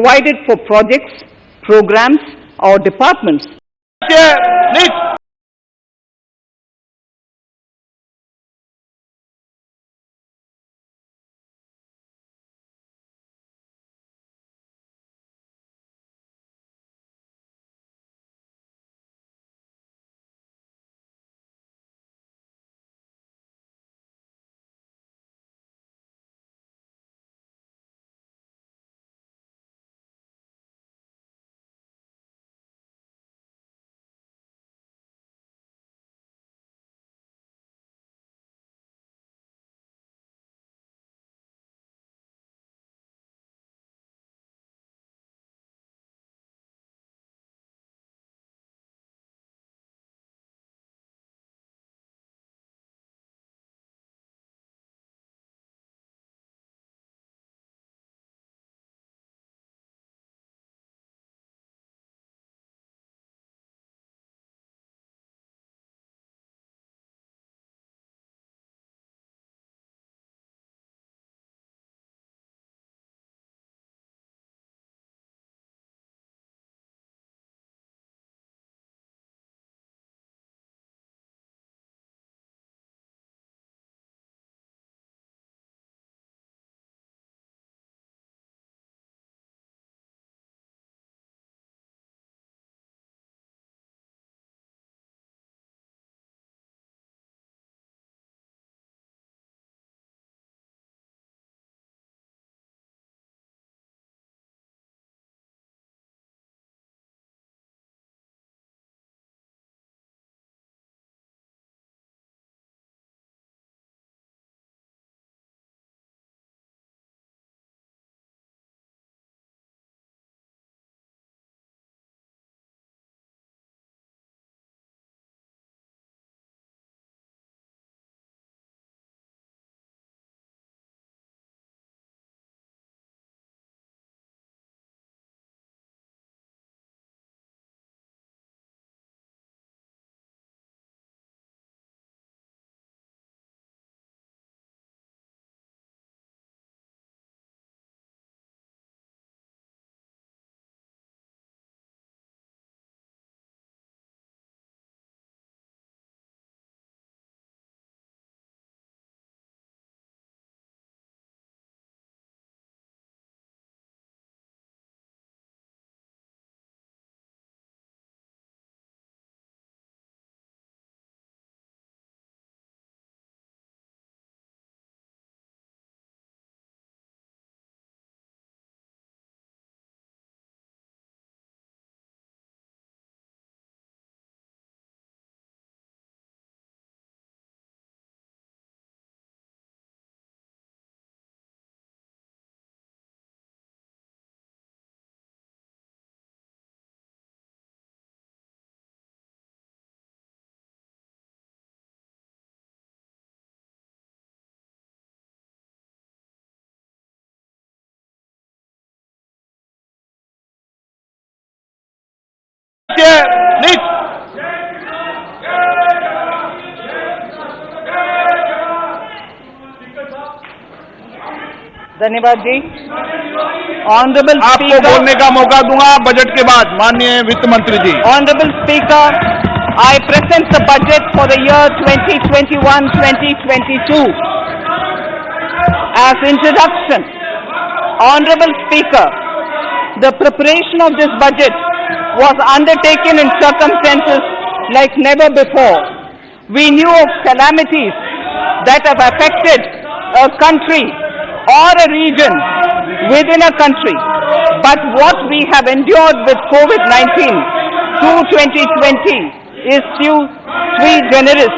provided for projects, programs, or departments. धन्यवाद जी। Honourable आपको बोलने का मौका दूंगा बजट के बाद, माननीय वित्त मंत्री जी। Honourable speaker, I present the budget for the year 2021-2022 as introduction. Honorable Speaker, the preparation of this budget was undertaken in circumstances like never before. We knew of calamities that have affected a country or a region within a country, but what we have endured with COVID-19 through 2020 is sui generis.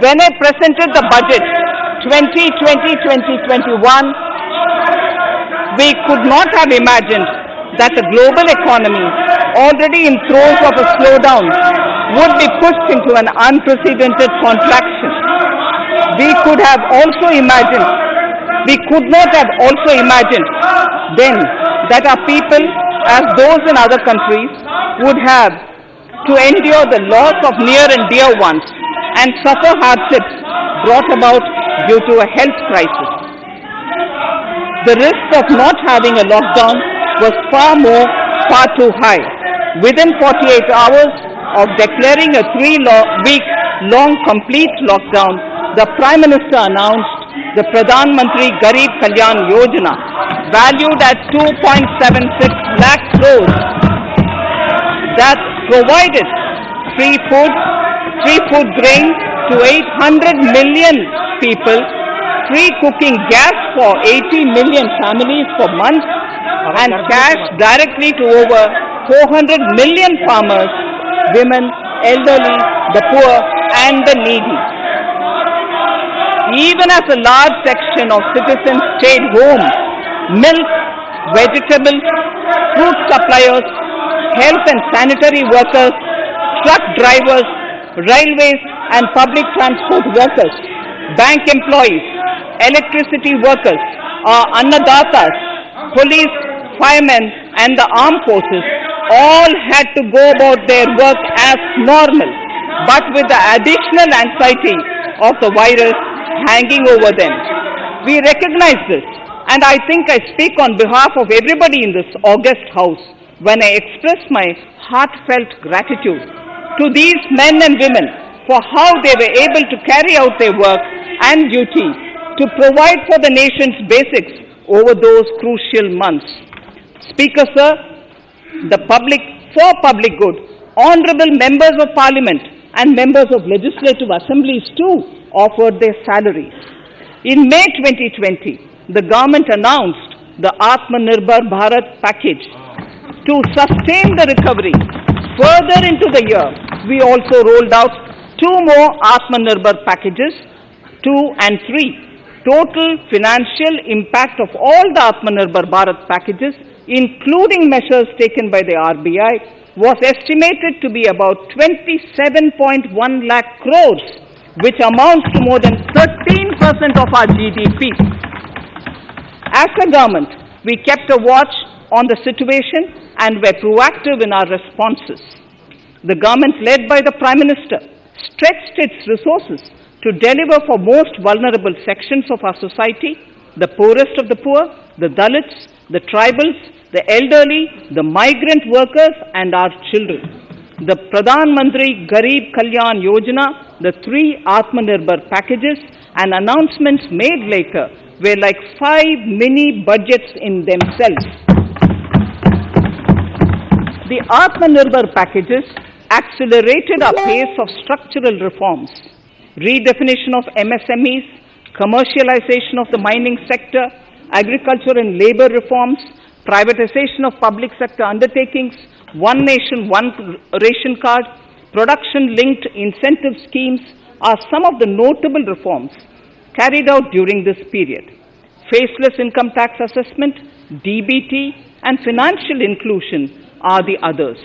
When I presented the budget 2020-2021, we could not have imagined that the global economy, already in throes of a slowdown, would be pushed into an unprecedented contraction. We could not have also imagined then that our people, as those in other countries, would have to endure the loss of near and dear ones and suffer hardships brought about due to a health crisis. The risk of not having a lockdown was far too high. Within 48 hours of declaring a 3-week-long complete lockdown, the Prime Minister announced the Pradhan Mantri Garib Kalyan Yojana, valued at 2.76 lakh crores, that provided free food grain to 800 million people, free cooking gas for 80 million families for months, and cash directly to over 400 million farmers, women, elderly, the poor and the needy. Even as a large section of citizens stayed home, milk, vegetables, fruit suppliers, health and sanitary workers, truck drivers, railways and public transport workers, bank employees, electricity workers, annadatas, police, firemen and the armed forces all had to go about their work as normal, but with the additional anxiety of the virus hanging over them. We recognize this, and I think I speak on behalf of everybody in this august house when I express my heartfelt gratitude to these men and women for how they were able to carry out their work and duty to provide for the nation's basics over those crucial months. Speaker, sir, for public good, honorable members of parliament and members of legislative assemblies too offered their salaries. In May 2020, the government announced the Atmanirbhar Bharat package. To sustain the recovery further into the year, we also rolled out 2 more Atmanirbhar packages, 2 and 3. Total financial impact of all the Atmanirbhar Bharat packages, including measures taken by the RBI, was estimated to be about 27.1 lakh crores, which amounts to more than 13% of our GDP. As a government, we kept a watch on the situation and were proactive in our responses. The government, led by the Prime Minister, stretched its resources to deliver for most vulnerable sections of our society, the poorest of the poor, the Dalits, the tribals, the elderly, the migrant workers and our children. The Pradhan Mantri Garib Kalyan Yojana, the 3 Atmanirbhar packages and announcements made later were like 5 mini budgets in themselves. The Atmanirbhar packages accelerated our pace of structural reforms, redefinition of MSMEs, commercialization of the mining sector, agriculture and labor reforms, privatization of public sector undertakings, One Nation, One Ration Card, production-linked incentive schemes are some of the notable reforms carried out during this period. Faceless income tax assessment, DBT, and financial inclusion are the others.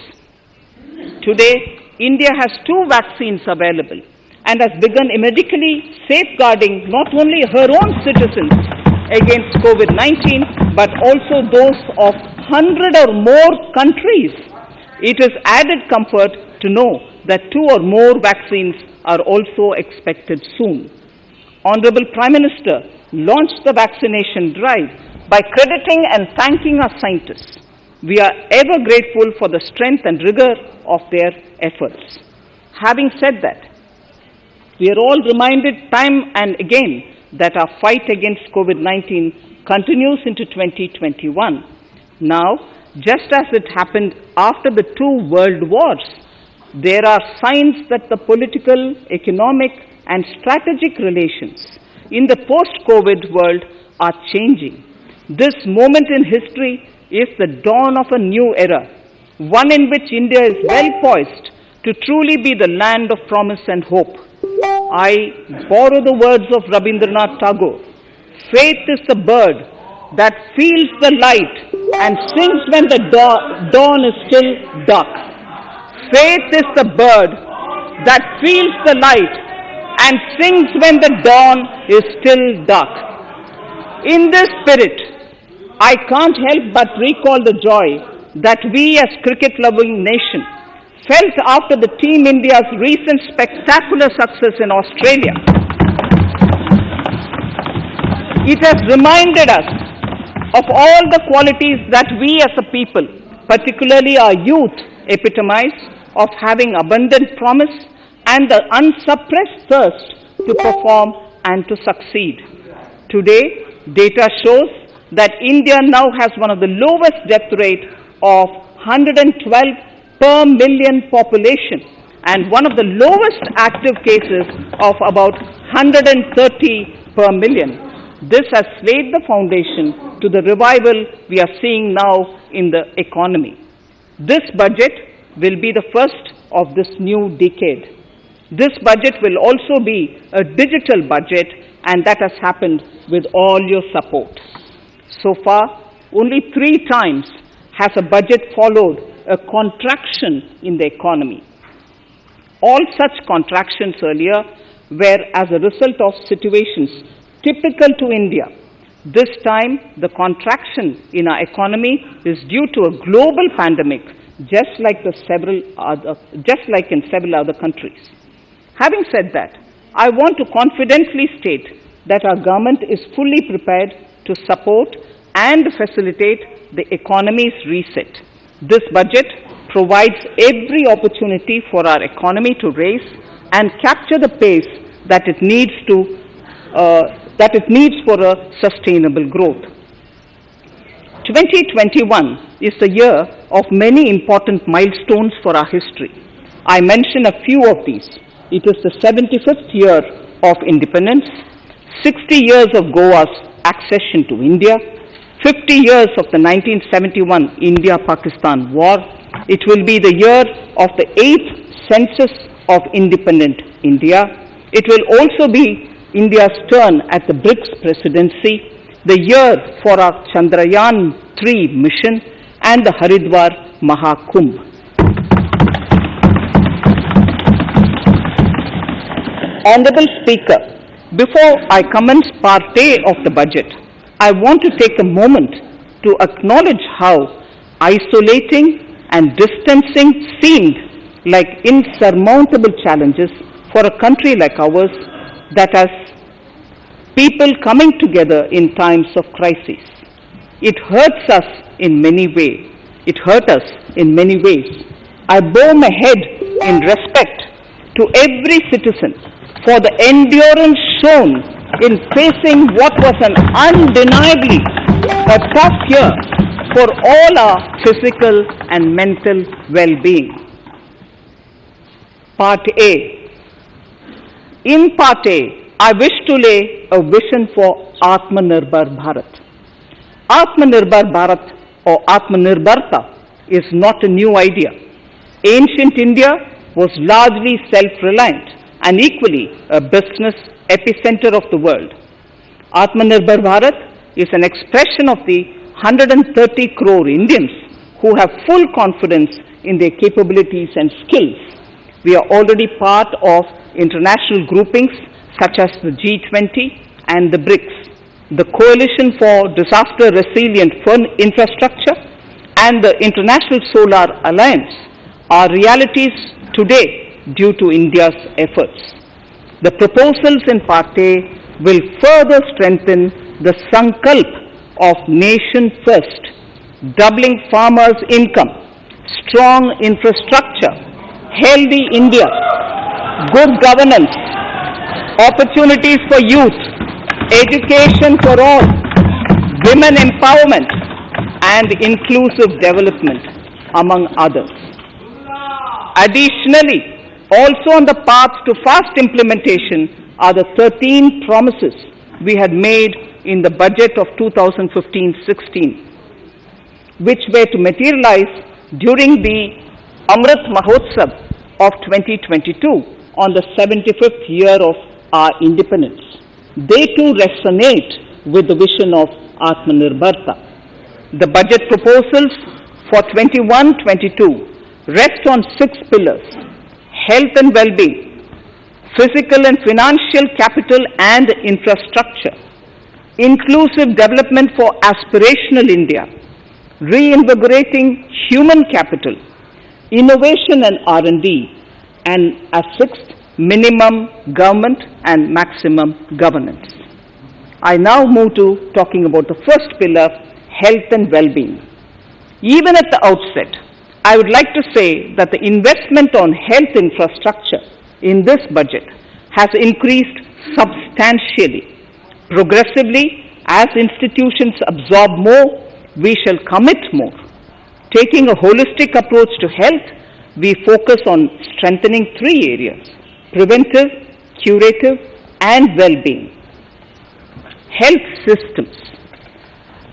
Today, India has 2 vaccines available and has begun medically safeguarding not only her own citizens against COVID-19, but also those of 100 or more countries. It is added comfort to know that 2 or more vaccines are also expected soon. Honorable Prime Minister launched the vaccination drive by crediting and thanking our scientists. We are ever grateful for the strength and rigor of their efforts. Having said that, we are all reminded time and again that our fight against COVID-19 continues into 2021. Now, just as it happened after the 2 world wars, there are signs that the political, economic, and strategic relations in the post-COVID world are changing. This moment in history is the dawn of a new era, one in which India is well poised to truly be the land of promise and hope. I borrow the words of Rabindranath Tagore. Faith is the bird that feels the light and sings when the dawn is still dark. Faith is the bird that feels the light and sings when the dawn is still dark. In this spirit, I can't help but recall the joy that we as cricket-loving nation felt after the Team India's recent spectacular success in Australia. It has reminded us of all the qualities that we as a people, particularly our youth, epitomize, of having abundant promise and the unsuppressed thirst to perform and to succeed. Today, data shows that India now has one of the lowest death rate of 112 per million population and one of the lowest active cases of about 130 per million. This has laid the foundation to the revival we are seeing now in the economy. This budget will be the first of this new decade. This budget will also be a digital budget, and that has happened with all your support. So far, only 3 times has a budget followed a contraction in the economy. All such contractions earlier were as a result of situations typical to India. This time, the contraction in our economy is due to a global pandemic, just like in several other countries. Having said that, I want to confidently state that our government is fully prepared to support and facilitate the economy's reset. This budget provides every opportunity for our economy to raise and capture the pace that it needs for a sustainable growth. 2021 is the year of many important milestones for our history. I mention a few of these. It is the 75th year of independence, 60 years of Goa's accession to India, 50 years of the 1971 India-Pakistan War. It will be the year of the 8th census of independent India. It will also be India's turn at the BRICS presidency, the year for our Chandrayaan-3 mission, and the Haridwar Mahakumbh. Honorable Speaker, before I commence Part A of the budget, I want to take a moment to acknowledge how isolating and distancing seemed like insurmountable challenges for a country like ours that has people coming together in times of crisis. It hurts us in many ways. I bow my head in respect to every citizen for the endurance shown in facing what was an undeniably a tough year for all our physical and mental well-being. Part A. In Part A, I wish to lay a vision for Atmanirbhar Bharat. Atmanirbhar Bharat or Atmanirbharta is not a new idea. Ancient India was largely self-reliant and equally a business epicenter of the world. Atmanirbhar Bharat is an expression of the 130 crore Indians who have full confidence in their capabilities and skills. We are already part of international groupings such as the G20 and the BRICS, the Coalition for Disaster Resilient Infrastructure, and the International Solar Alliance are realities today due to India's efforts. The proposals in Part A will further strengthen the Sankalp of Nation First, doubling farmers' income, strong infrastructure, healthy India, good governance, opportunities for youth, education for all, women empowerment, and inclusive development, among others. Additionally, also on the path to fast implementation are the 13 promises we had made in the budget of 2015-16, which were to materialize during the Amrit Mahotsav of 2022 on the 75th year of our independence. They too resonate with the vision of Atmanirbharta. The budget proposals for 21-22 rest on 6 pillars: health and well-being, physical and financial capital and infrastructure, inclusive development for aspirational India, reinvigorating human capital, innovation and R&D, and a 6th, minimum government and maximum governance. I now move to talking about the first pillar, health and well-being. Even at the outset, I would like to say that the investment on health infrastructure in this budget has increased substantially. Progressively, as institutions absorb more, we shall commit more. Taking a holistic approach to health, we focus on strengthening three areas: preventive, curative, and well-being. Health systems.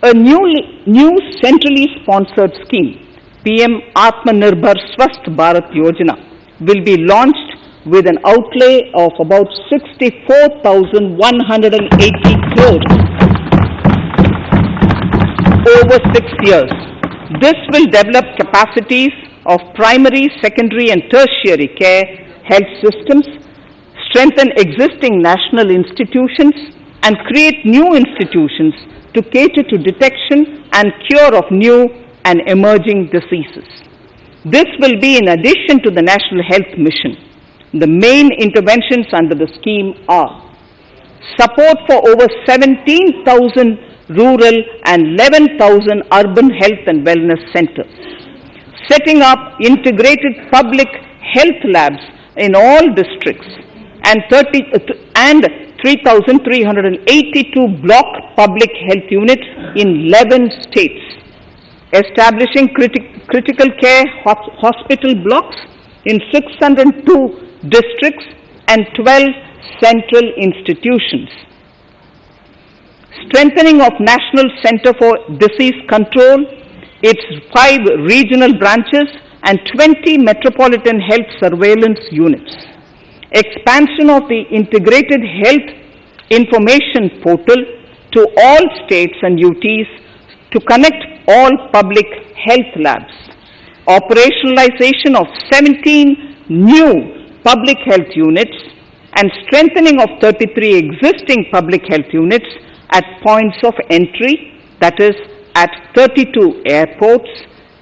A new centrally sponsored scheme, PM Atmanirbhar Swasth Bharat Yojana, will be launched with an outlay of about 64,180 crores over 6 years. This will develop capacities of primary, secondary and tertiary care health systems, strengthen existing national institutions and create new institutions to cater to detection and cure of new and emerging diseases. This will be in addition to the National Health Mission. The main interventions under the scheme are support for over 17,000 rural and 11,000 urban health and wellness centers, setting up integrated public health labs in all districts and 3,382 block public health units in 11 states, establishing critical care hospital blocks in 602 districts and 12 central institutions. Strengthening of National Center for Disease Control, its 5 regional branches and 20 metropolitan health surveillance units. Expansion of the integrated health information portal to all states and UTs to connect all public health labs. Operationalization of 17 new public health units and strengthening of 33 existing public health units at points of entry, that is at 32 airports,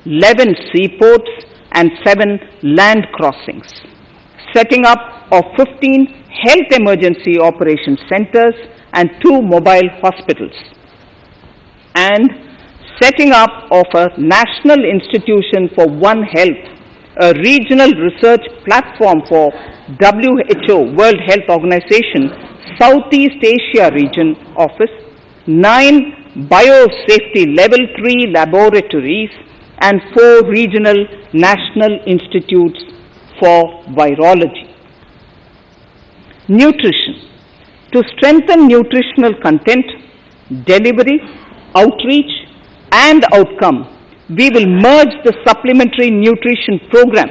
11 seaports and 7 land crossings. Setting up of 15 health emergency operation centers and 2 mobile hospitals. And setting up of a National Institution for One Health, a regional research platform for WHO, World Health Organization, Southeast Asia Region Office, 9 biosafety level 3 laboratories and 4 regional national institutes for virology. Nutrition. To strengthen nutritional content, delivery, outreach and outcome, we will merge the supplementary nutrition program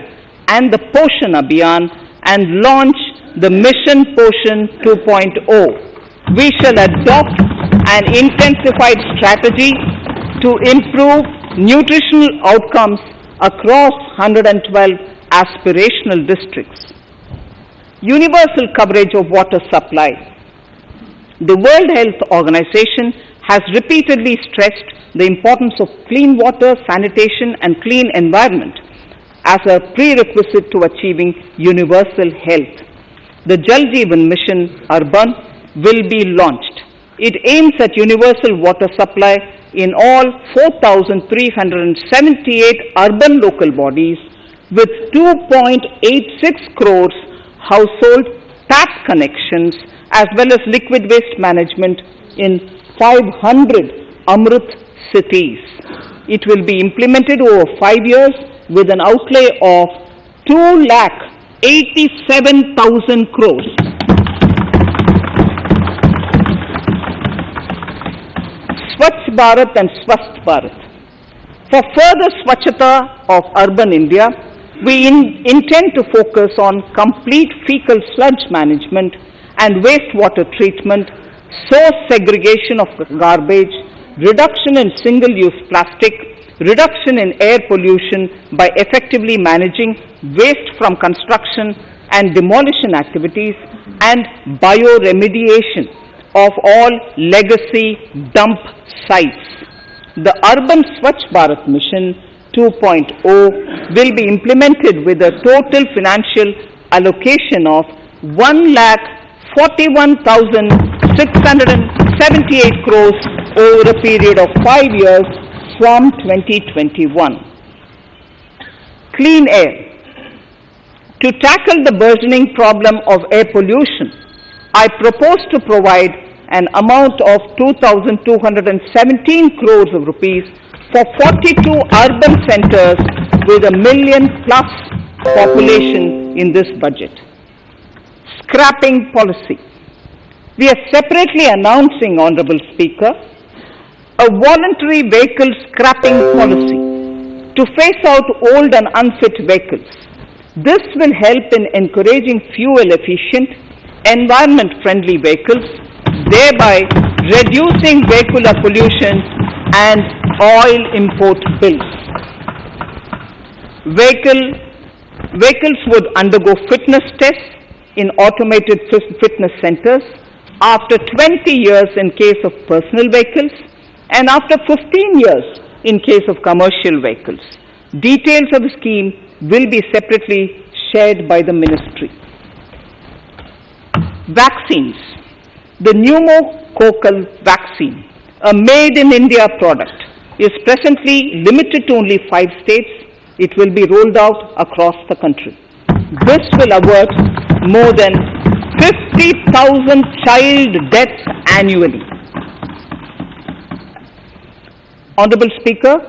and the Poshan Abhiyan and launch the Mission Poshan 2.0. We shall adopt an intensified strategy to improve nutritional outcomes across 112 aspirational districts. Universal coverage of water supply. The World Health Organization has repeatedly stressed the importance of clean water, sanitation and clean environment as a prerequisite to achieving universal health. The Jal Jeevan Mission Urban will be launched. It aims at universal water supply in all 4,378 urban local bodies with 2.86 crores household tap connections as well as liquid waste management in 500 Amrit cities. It will be implemented over 5 years with an outlay of 2,87,000 crores. Swachh Bharat and Swasth Bharat. For further Swachhata of urban India, we intend to focus on complete fecal sludge management and wastewater treatment, source segregation of garbage, reduction in single-use plastic, reduction in air pollution by effectively managing waste from construction and demolition activities, and bioremediation of all legacy dump sites. The Urban Swachh Bharat Mission 2.0 will be implemented with a total financial allocation of 1,41,000 678 crores over a period of 5 years from 2021. Clean air. To tackle the burgeoning problem of air pollution, I propose to provide an amount of 2,217 crores of rupees for 42 urban centers with a million plus population in this budget. Scrapping policy. We are separately announcing, Honorable Speaker, a voluntary vehicle scrapping policy to phase out old and unfit vehicles. This will help in encouraging fuel-efficient, environment-friendly vehicles, thereby reducing vehicular pollution and oil import bills. Vehicles would undergo fitness tests in automated fitness centers after 20 years in case of personal vehicles and after 15 years in case of commercial vehicles. Details of the scheme will be separately shared by the ministry. Vaccines. The pneumococcal vaccine, a made-in-India product, is presently limited to only 5 states. It will be rolled out across the country. This will avert more than 50,000 child deaths annually. Honorable Speaker,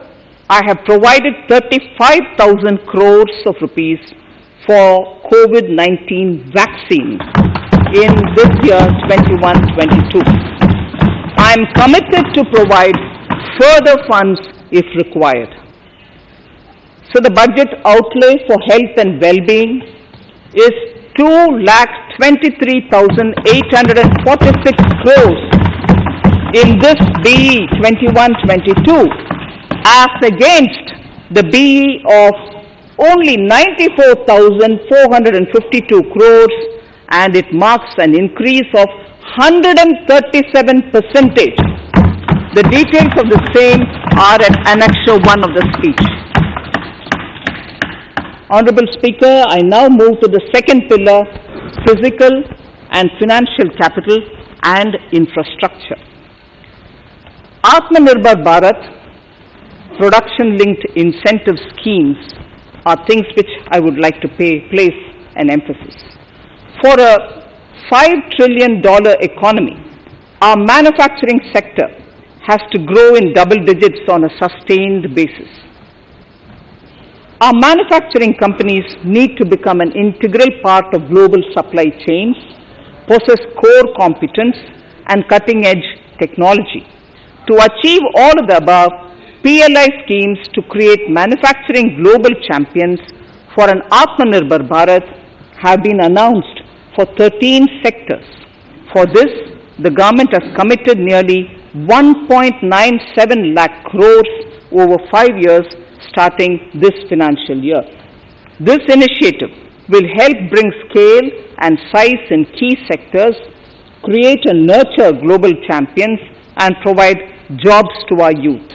I have provided 35,000 crores of rupees for COVID-19 vaccines in this year 21-22. I am committed to provide further funds if required. So the budget outlay for health and well-being is 2,23,846 crores in this BE 21-22 as against the BE of only 94,452 crores, and it marks an increase of 137%. The details of the same are at Annexure 1 of the speech. Honorable Speaker, I now move to the second pillar, physical and financial capital and infrastructure. Atmanirbhar Bharat, production-linked incentive schemes are things which I would like to place an emphasis. For a $5 trillion economy, our manufacturing sector has to grow in double digits on a sustained basis. Our manufacturing companies need to become an integral part of global supply chains, possess core competence and cutting-edge technology. To achieve all of the above, PLI schemes to create manufacturing global champions for an Atmanirbhar Bharat have been announced for 13 sectors. For this, the government has committed nearly 1.97 lakh crores over 5 years starting this financial year. This initiative will help bring scale and size in key sectors, create and nurture global champions, and provide jobs to our youth.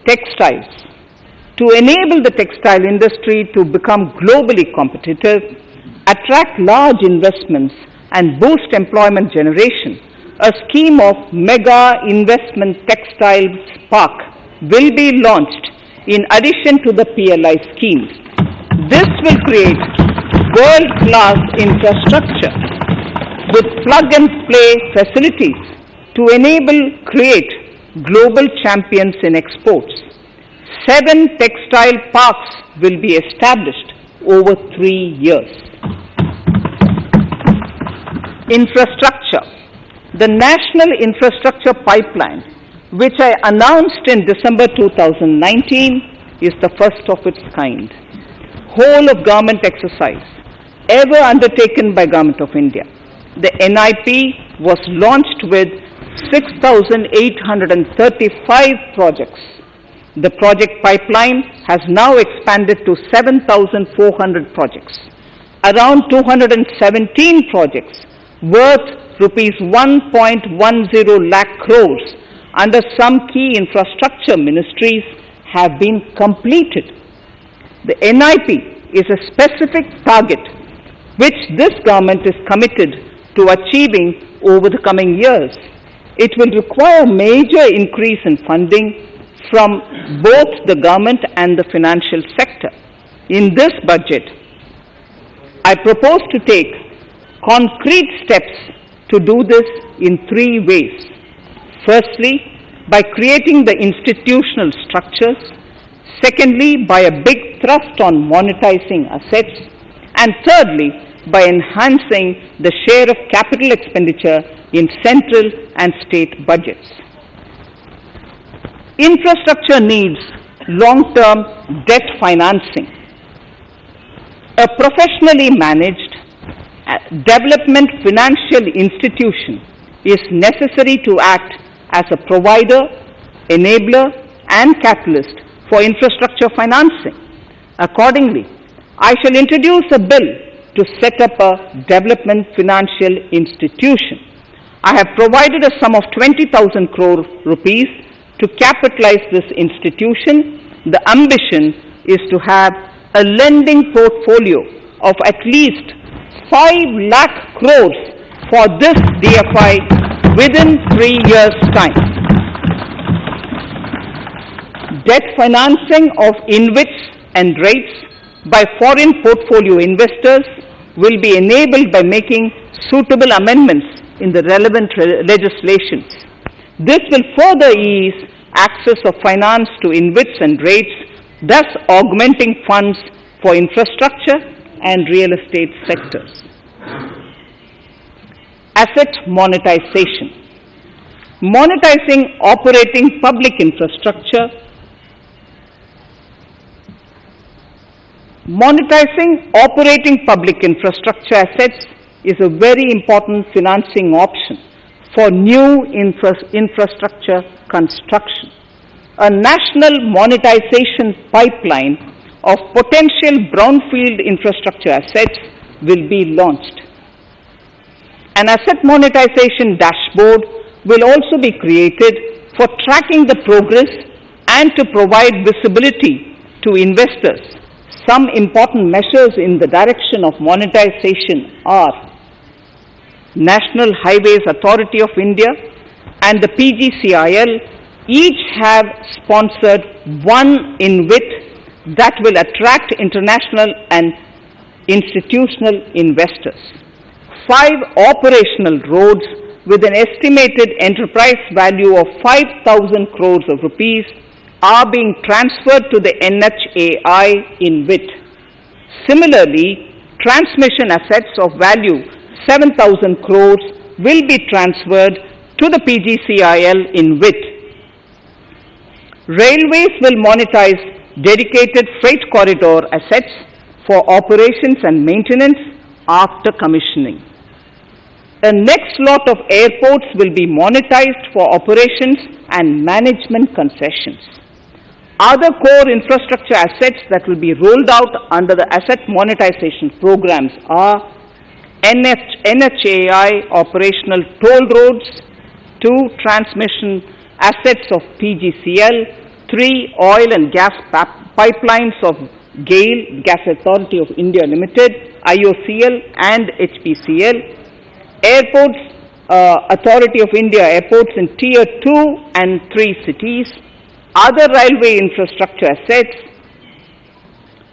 Textiles. To enable the textile industry to become globally competitive, attract large investments, and boost employment generation, a scheme of Mega Investment Textiles Park will be launched in addition to the PLI schemes. This will create world-class infrastructure with plug-and-play facilities to create global champions in exports. 7 textile parks will be established over 3 years. Infrastructure. The National Infrastructure Pipeline, which I announced in December 2019, is the first of its kind. Whole of government exercise ever undertaken by Government of India. The NIP was launched with 6,835 projects. The project pipeline has now expanded to 7,400 projects. Around 217 projects worth rupees 1.10 lakh crores under some key infrastructure ministries have been completed. The NIP is a specific target which this government is committed to achieving over the coming years. It will require a major increase in funding from both the government and the financial sector. In this budget, I propose to take concrete steps to do this in three ways. Firstly, by creating the institutional structures. Secondly, by a big thrust on monetizing assets. And thirdly, by enhancing the share of capital expenditure in central and state budgets. Infrastructure needs long-term debt financing. A professionally managed development financial institution is necessary to act as a provider, enabler, and catalyst for infrastructure financing. Accordingly, I shall introduce a bill to set up a development financial institution. I have provided a sum of 20,000 crore rupees to capitalize this institution. The ambition is to have a lending portfolio of at least 5 lakh crores for this DFI within 3 years' time. Debt financing of InvITs and REITs by foreign portfolio investors will be enabled by making suitable amendments in the relevant legislations. This will further ease access of finance to InvITs and REITs, thus augmenting funds for infrastructure and real estate sectors. Asset monetization. Monetizing operating public infrastructure. Monetizing operating public infrastructure assets is a very important financing option for new infrastructure construction. A national monetization pipeline of potential brownfield infrastructure assets will be launched. An asset monetization dashboard will also be created for tracking the progress and to provide visibility to investors. Some important measures in the direction of monetization are National Highways Authority of India and the PGCIL each have sponsored one InvIT that will attract international and institutional investors. 5 operational roads with an estimated enterprise value of 5,000 crores of rupees are being transferred to the NHAI InvIT. Similarly, transmission assets of value 7,000 crores will be transferred to the PGCIL InvIT. Railways will monetize dedicated freight corridor assets for operations and maintenance after commissioning. A next lot of airports will be monetized for operations and management concessions. Other core infrastructure assets that will be rolled out under the asset monetization programs are NHAI operational toll roads, 2 transmission assets of PGCL, 3 oil and gas pipelines of GAIL, Gas Authority of India Limited, IOCL and HPCL, Airports Authority of India airports in Tier 2 and 3 cities, other railway infrastructure assets,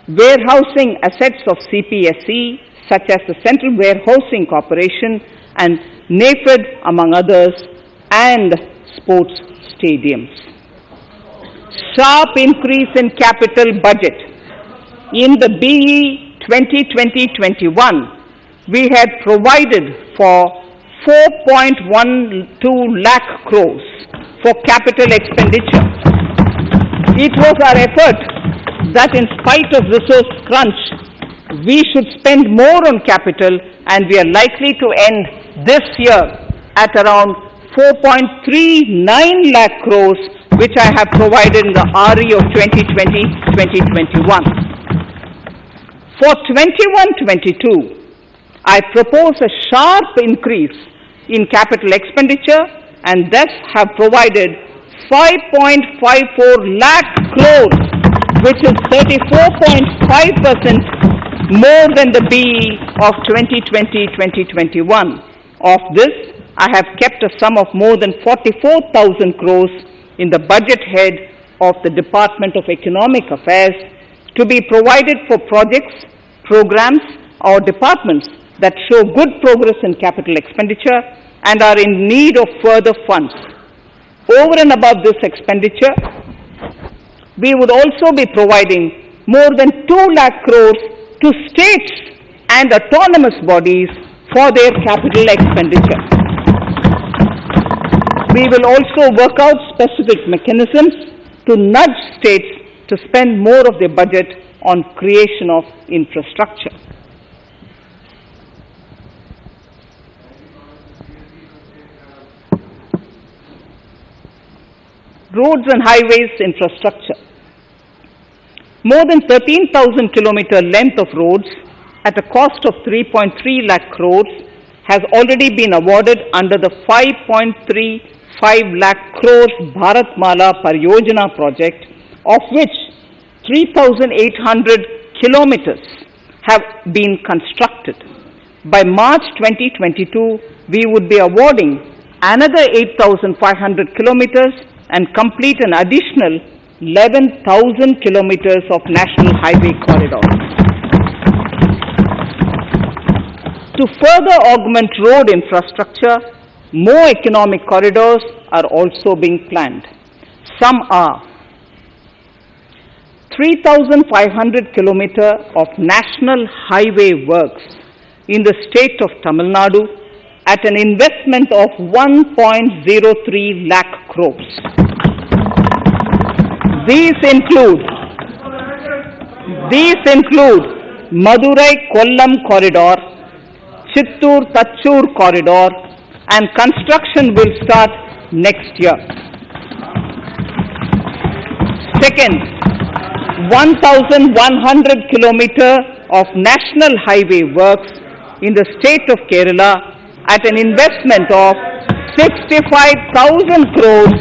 warehousing assets of CPSE such as the Central Warehousing Corporation and NAFED among others, and sports stadiums. Sharp increase in capital budget. In the BE 2020-21, we had provided for 4.12 lakh crores for capital expenditure. It was our effort that in spite of resource crunch, we should spend more on capital, and we are likely to end this year at around 4.39 lakh crores, which I have provided in the RE of 2020-2021. For 21-22, I propose a sharp increase in capital expenditure and thus have provided 5.54 lakh crores, which is 34.5% more than the BE of 2020-2021. Of this, I have kept a sum of more than 44,000 crores in the budget head of the Department of Economic Affairs to be provided for projects, programs, or departments that show good progress in capital expenditure and are in need of further funds. Over and above this expenditure, we would also be providing more than 2 lakh crores to states and autonomous bodies for their capital expenditure. We will also work out specific mechanisms to nudge states to spend more of their budget on creation of infrastructure. Roads and highways infrastructure. More than 13,000 kilometer length of roads at a cost of 3.3 lakh crores has already been awarded under the 5.35 lakh crores Bharatmala Pariyojana project, of which 3,800 kilometers have been constructed. By March 2022, we would be awarding another 8,500 kilometers and complete an additional 11,000 kilometers of national highway corridors. To further augment road infrastructure, more economic corridors are also being planned. Some are 3,500 kilometers of national highway works in the state of Tamil Nadu at an investment of 1.03 lakh crores. These include Madurai-Kollam corridor, Chittoor-Tachur corridor, and construction will start next year. Second, 1,100 kilometers of national highway works in the state of Kerala at an investment of 65,000 crores,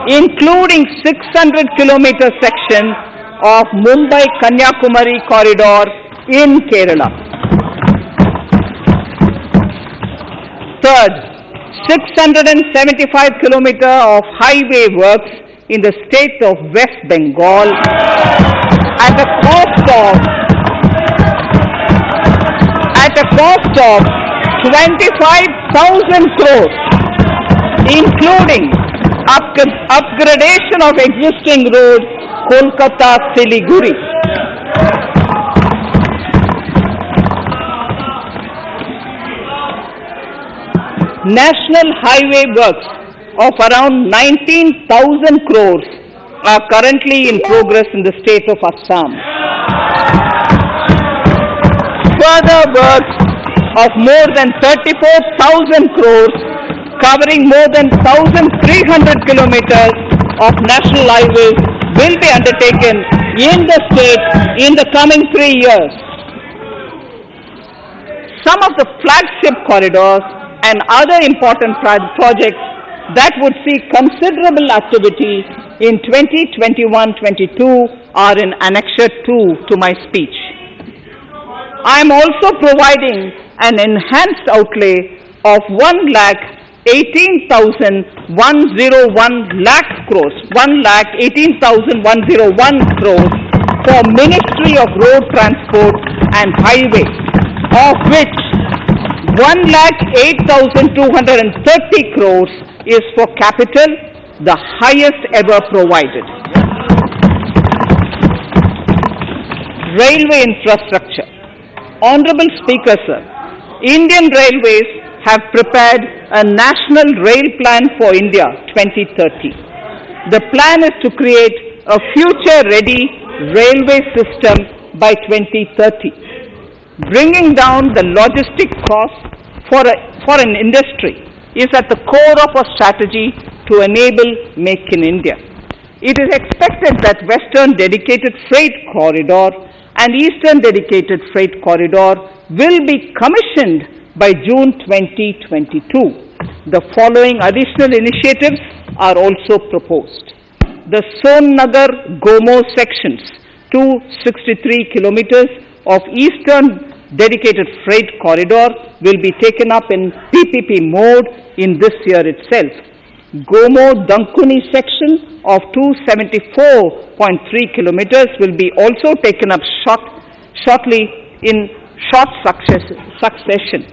including 600 kilometer section of Mumbai-Kanyakumari corridor in Kerala. Third, 675 kilometer of highway works in the state of West Bengal at a cost of 25,000 crores, including upgradation of existing road Kolkata-Siliguri. National highway works of around 19,000 crores are currently in progress in the state of Assam. Further works of more than 34,000 crores covering more than 1,300 kilometers of national highways will be undertaken in the state in the coming 3 years. Some of the flagship corridors and other important projects that would see considerable activity in 2021-22 are in Annexure 2 to my speech. I am also providing an enhanced outlay of 1,18,101 lakh crores, 1,18,101 crores for Ministry of Road Transport and Highways, of which 1,08,230 crores is for capital, the highest ever provided. Railway infrastructure. Honorable Speaker, sir, Indian Railways have prepared a National Rail Plan for India 2030. The plan is to create a future-ready railway system by 2030. Bringing down the logistic costs for an industry is at the core of our strategy to enable Make in India. It is expected that Western Dedicated Freight Corridor and Eastern Dedicated Freight Corridor will be commissioned by June 2022. The following additional initiatives are also proposed. The Son Nagar-Gomo sections, 263 kilometers of Eastern Dedicated Freight Corridor will be taken up in PPP mode in this year itself. Gomo-Dankuni section of 274.3 kilometers will be also taken up shortly in short succession.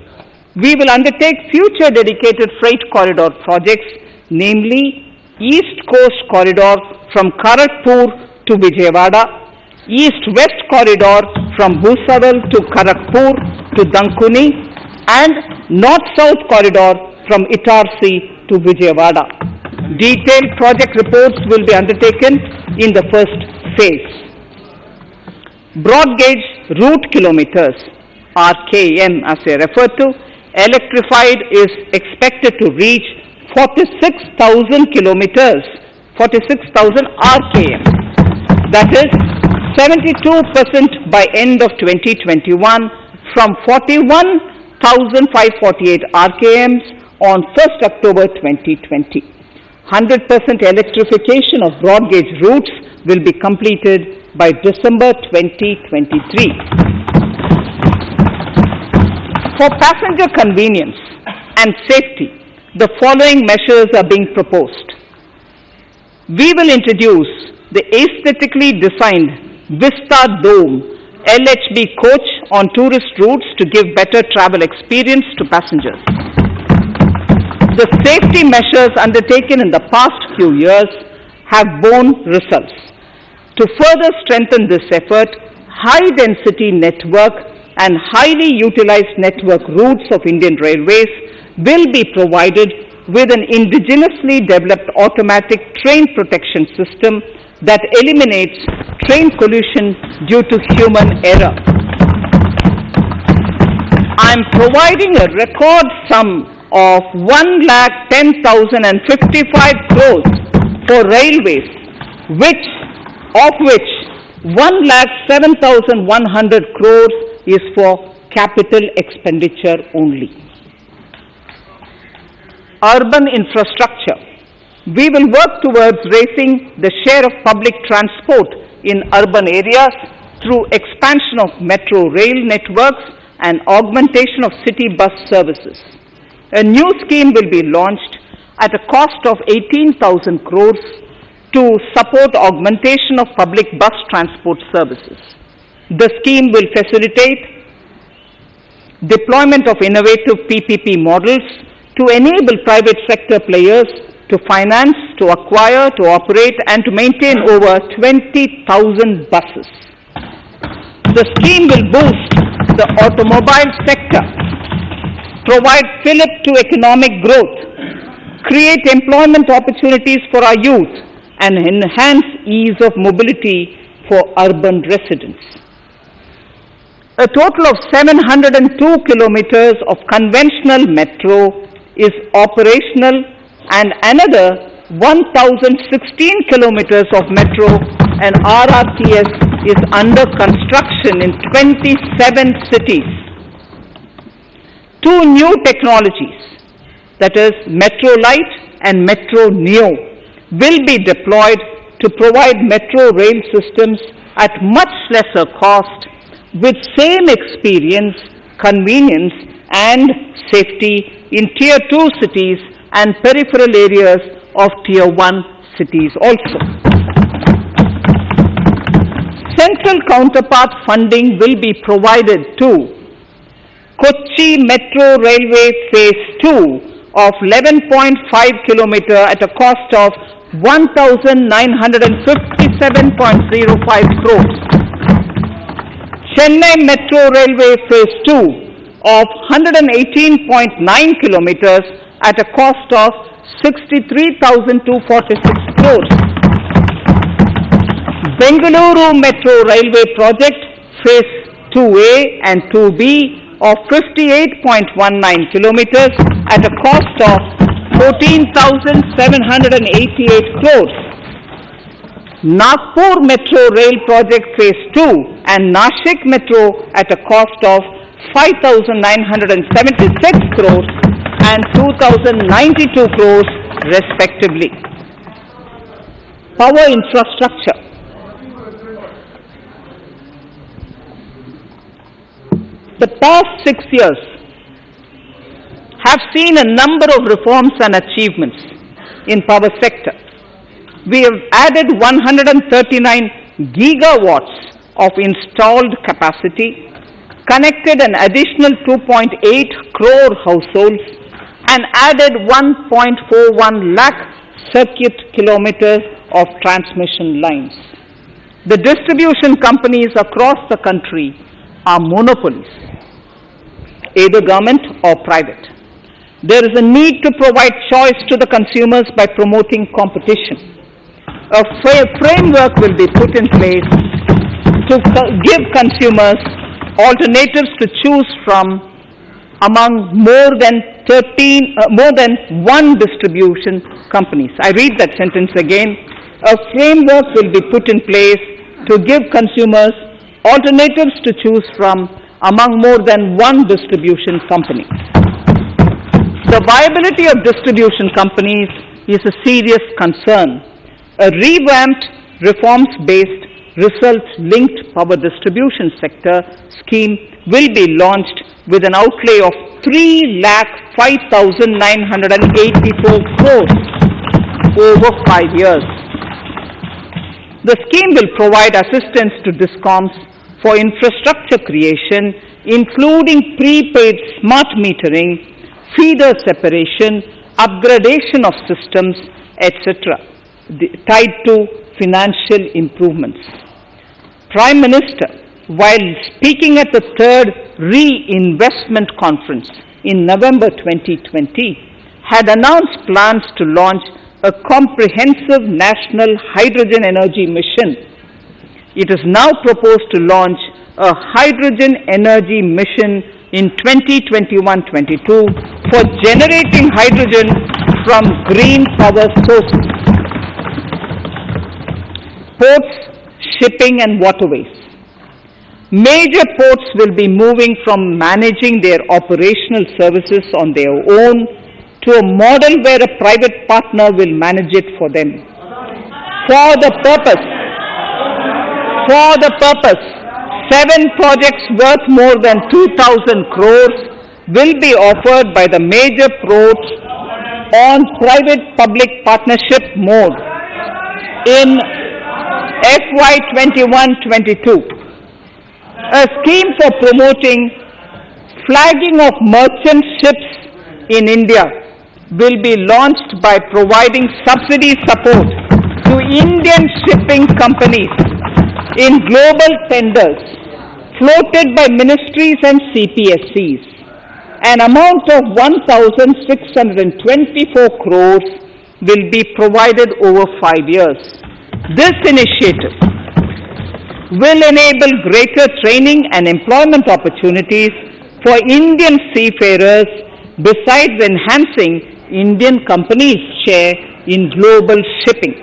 We will undertake future dedicated freight corridor projects, namely East Coast Corridor from Kharagpur to Vijayawada, East-West Corridor from Bhusawal to Kharagpur to Dankuni, and North-South Corridor from Itarsi to Vijayawada. Detailed project reports will be undertaken in the first phase. Broad gauge route kilometers, RKM as they refer to, electrified is expected to reach 46,000 kilometers, 46,000 RKM. That is 72% by end of 2021 from 41,548 RKMs on 1st October 2020. 100% electrification of broad gauge routes will be completed by December 2023. For passenger convenience and safety, the following measures are being proposed. We will introduce the aesthetically designed Vista Dome LHB coach on tourist routes to give better travel experience to passengers. The safety measures undertaken in the past few years have borne results. To further strengthen this effort, high-density network and highly utilized network routes of Indian Railways will be provided with an indigenously developed automatic train protection system that eliminates train collision due to human error. I am providing a record sum of 1,10,055 crores for railways, of which 1,07,100 crores is for capital expenditure only. Urban infrastructure. We will work towards raising the share of public transport in urban areas through expansion of metro rail networks and augmentation of city bus services. A new scheme will be launched at a cost of 18,000 crores to support augmentation of public bus transport services. The scheme will facilitate deployment of innovative PPP models to enable private sector players to finance, to acquire, to operate, and to maintain over 20,000 buses. The scheme will boost the automobile sector, provide fillip to economic growth, create employment opportunities for our youth, and enhance ease of mobility for urban residents. A total of 702 kilometers of conventional metro is operational, and another 1,016 kilometers of metro and RRTS is under construction in 27 cities. Two new technologies, that is Metro Light and Metro Neo, will be deployed to provide metro rail systems at much lesser cost with same experience, convenience and safety in Tier 2 cities and peripheral areas of Tier 1 cities also. Central counterpart funding will be provided to Kochi Metro Railway Phase 2 of 11.5 kilometer at a cost of 1,957.05 crores. Chennai Metro Railway Phase 2 of 118.9 kilometers at a cost of 63,246 crores. Bengaluru Metro Railway Project Phase 2A and 2B of 58.19 kilometers at a cost of 14,788 crores. Nagpur Metro Rail Project Phase 2 and Nashik Metro at a cost of 5,976 crores and 2,092 crores respectively. Power infrastructure. The past 6 years have seen a number of reforms and achievements in power sector. We have added 139 gigawatts of installed capacity, connected an additional 2.8 crore households, and added 1.41 lakh circuit kilometers of transmission lines. The distribution companies across the country are monopolies, either government or private. There is a need to provide choice to the consumers by promoting competition. A framework will be put in place to give consumers alternatives to choose from among more than one distribution companies. I read that sentence again. A framework will be put in place to give consumers alternatives to choose from among more than one distribution company. The viability of distribution companies is a serious concern. A revamped, reforms-based, results-linked power distribution sector scheme will be launched with an outlay of 3,05,984 crores over 5 years. The scheme will provide assistance to DISCOMs for infrastructure creation, including prepaid smart metering, feeder separation, upgradation of systems, etc., tied to financial improvements. Prime Minister, while speaking at the third Reinvestment Conference in November 2020, had announced plans to launch a comprehensive national hydrogen energy mission. It is now proposed to launch a hydrogen energy mission in 2021-22 for generating hydrogen from green power sources. Ports, shipping and waterways. Major ports will be moving from managing their operational services on their own to a model where a private partner will manage it for them. For the purpose, 7 projects worth more than 2,000 crores will be offered by the major ports on private-public partnership mode in FY 21-22. A scheme for promoting flagging of merchant ships in India will be launched by providing subsidy support to Indian shipping companies in global tenders floated by ministries and CPSCs. An amount of 1,624 crores will be provided over 5 years. This initiative will enable greater training and employment opportunities for Indian seafarers, besides enhancing Indian companies' share in global shipping.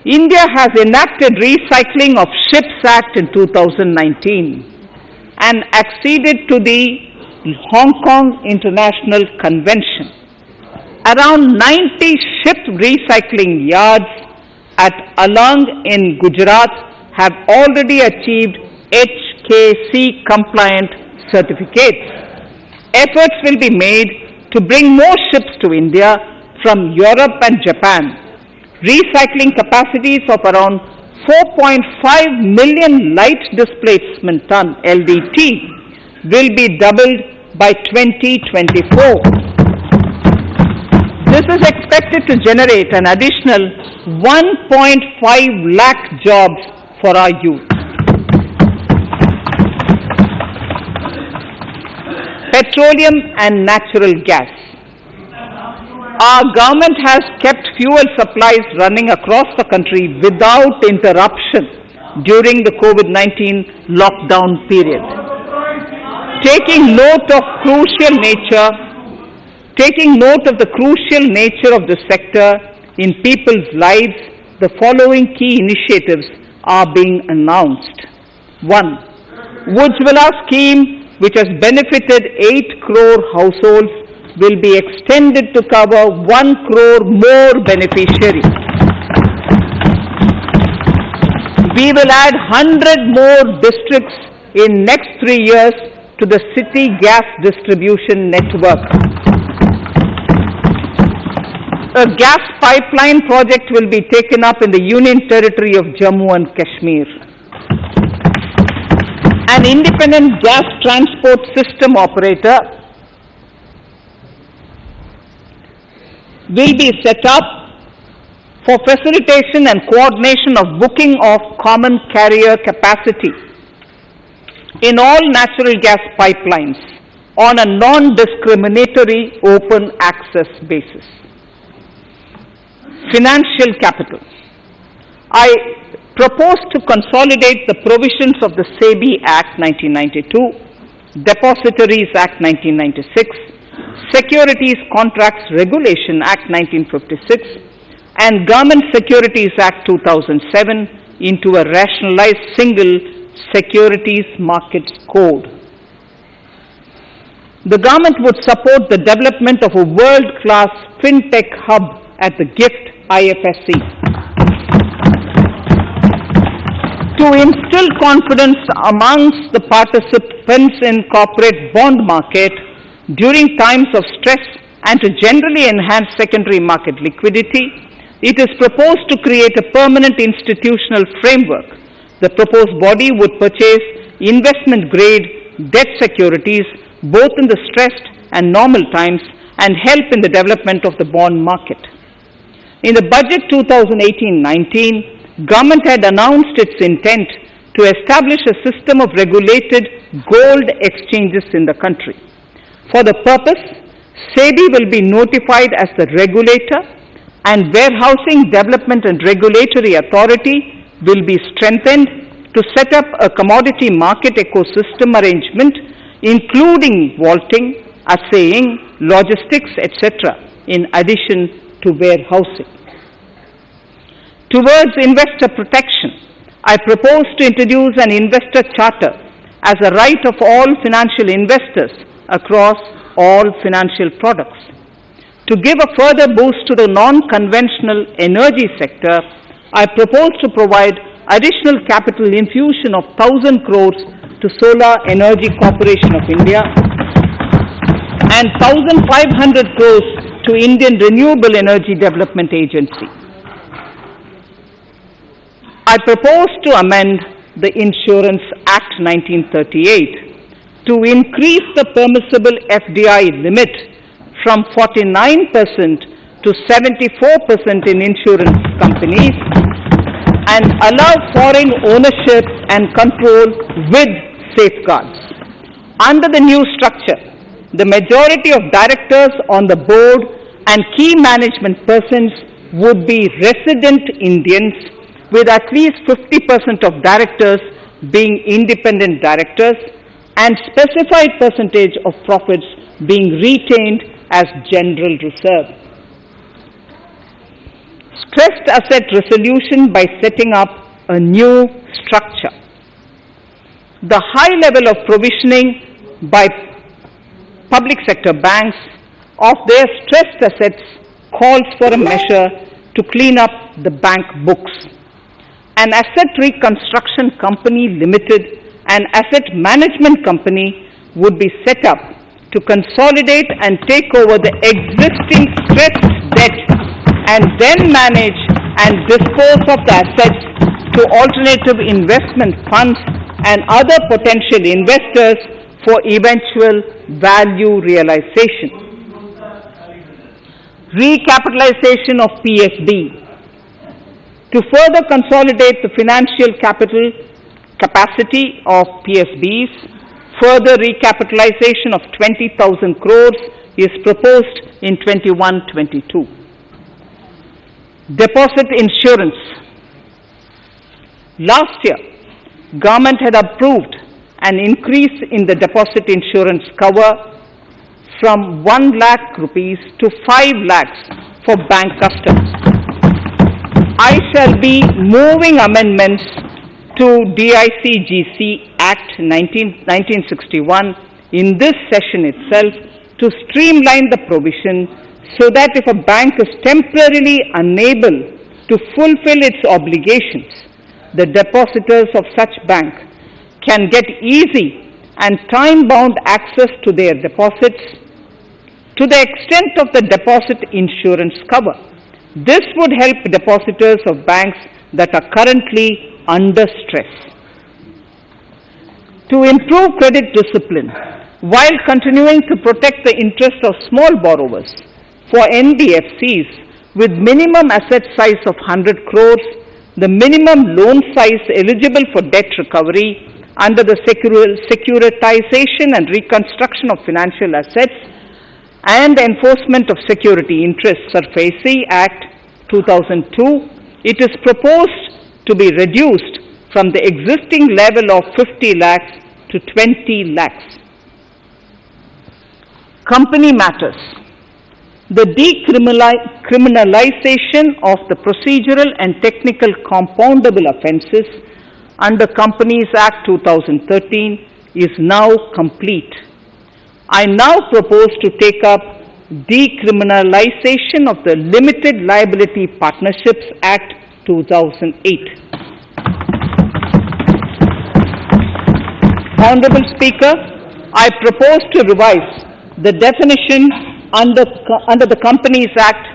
India has enacted Recycling of Ships Act in 2019 and acceded to the Hong Kong International Convention. Around 90 ship recycling yards at Alang in Gujarat have already achieved HKC compliant certificates. Efforts will be made to bring more ships to India from Europe and Japan. Recycling capacities of around 4.5 million light displacement ton LDT will be doubled by 2024. This is expected to generate an additional 1.5 lakh jobs for our youth. Petroleum and natural gas. Our government has kept fuel supplies running across the country without interruption during the COVID-19 lockdown period. Taking note of the crucial nature of the sector in people's lives, the following key initiatives are being announced. 1. Ujjwala scheme, which has benefited 8 crore households, will be extended to cover 1 crore more beneficiaries. We will add 100 more districts in next 3 years to the city gas distribution network. A gas pipeline project will be taken up in the Union Territory of Jammu and Kashmir. An independent gas transport system operator will be set up for facilitation and coordination of booking of common carrier capacity in all natural gas pipelines on a non-discriminatory open access basis. Financial capital. I propose to consolidate the provisions of the SEBI Act 1992, Depositories Act 1996, Securities Contracts Regulation Act 1956, and Government Securities Act 2007 into a rationalized single securities markets code. The government would support the development of a world-class fintech hub at the GIFT IFSC. To instill confidence amongst the participants in corporate bond market during times of stress and to generally enhance secondary market liquidity, it is proposed to create a permanent institutional framework. The proposed body would purchase investment-grade debt securities both in the stressed and normal times and help in the development of the bond market. In the budget 2018-19, Government had announced its intent to establish a system of regulated gold exchanges in the country. For the purpose, SEBI will be notified as the regulator, and Warehousing Development and Regulatory Authority will be strengthened to set up a commodity market ecosystem arrangement including vaulting, assaying, logistics, etc., in addition to warehousing. Towards investor protection, I propose to introduce an investor charter as a right of all financial investors across all financial products. To give a further boost to the non-conventional energy sector, I propose to provide additional capital infusion of 1,000 crores to Solar Energy Corporation of India and 1,500 crores to Indian Renewable Energy Development Agency. I propose to amend the Insurance Act 1938 to increase the permissible FDI limit from 49% to 74% in insurance companies and allow foreign ownership and control with safeguards. Under the new structure, the majority of directors on the board and key management persons would be resident Indians, with at least 50% of directors being independent directors and specified percentage of profits being retained as general reserve. Stressed asset resolution by setting up a new structure. The high level of provisioning by public sector banks of their stressed assets calls for a measure to clean up the bank books. An asset reconstruction company limited, an asset management company would be set up to consolidate and take over the existing stressed debt and then manage and dispose of the assets to alternative investment funds and other potential investors for eventual value realization. Recapitalization of PSB. To further consolidate the financial capital capacity of PSBs, further recapitalization of 20,000 crores is proposed in 21-22. Deposit insurance. Last year, government had approved an increase in the deposit insurance cover from 1 lakh rupees to 5 lakhs for bank customers. I shall be moving amendments to DICGC Act 1961 in this session itself to streamline the provision so that if a bank is temporarily unable to fulfill its obligations, the depositors of such bank can get easy and time-bound access to their deposits to the extent of the deposit insurance cover. This would help depositors of banks that are currently under stress. To improve credit discipline, while continuing to protect the interest of small borrowers, for NBFCs with minimum asset size of 100 crores, the minimum loan size eligible for debt recovery under the Securitization and Reconstruction of Financial Assets and Enforcement of Security Interests SARFAESI Act 2002, it is proposed to be reduced from the existing level of 50 lakhs to 20 lakhs. Company matters. The decriminalization of the procedural and technical compoundable offences under Companies Act 2013 is now complete. I now propose to take up decriminalization of the Limited Liability Partnerships Act 2008. Honorable Speaker, I propose to revise the definition under the Companies Act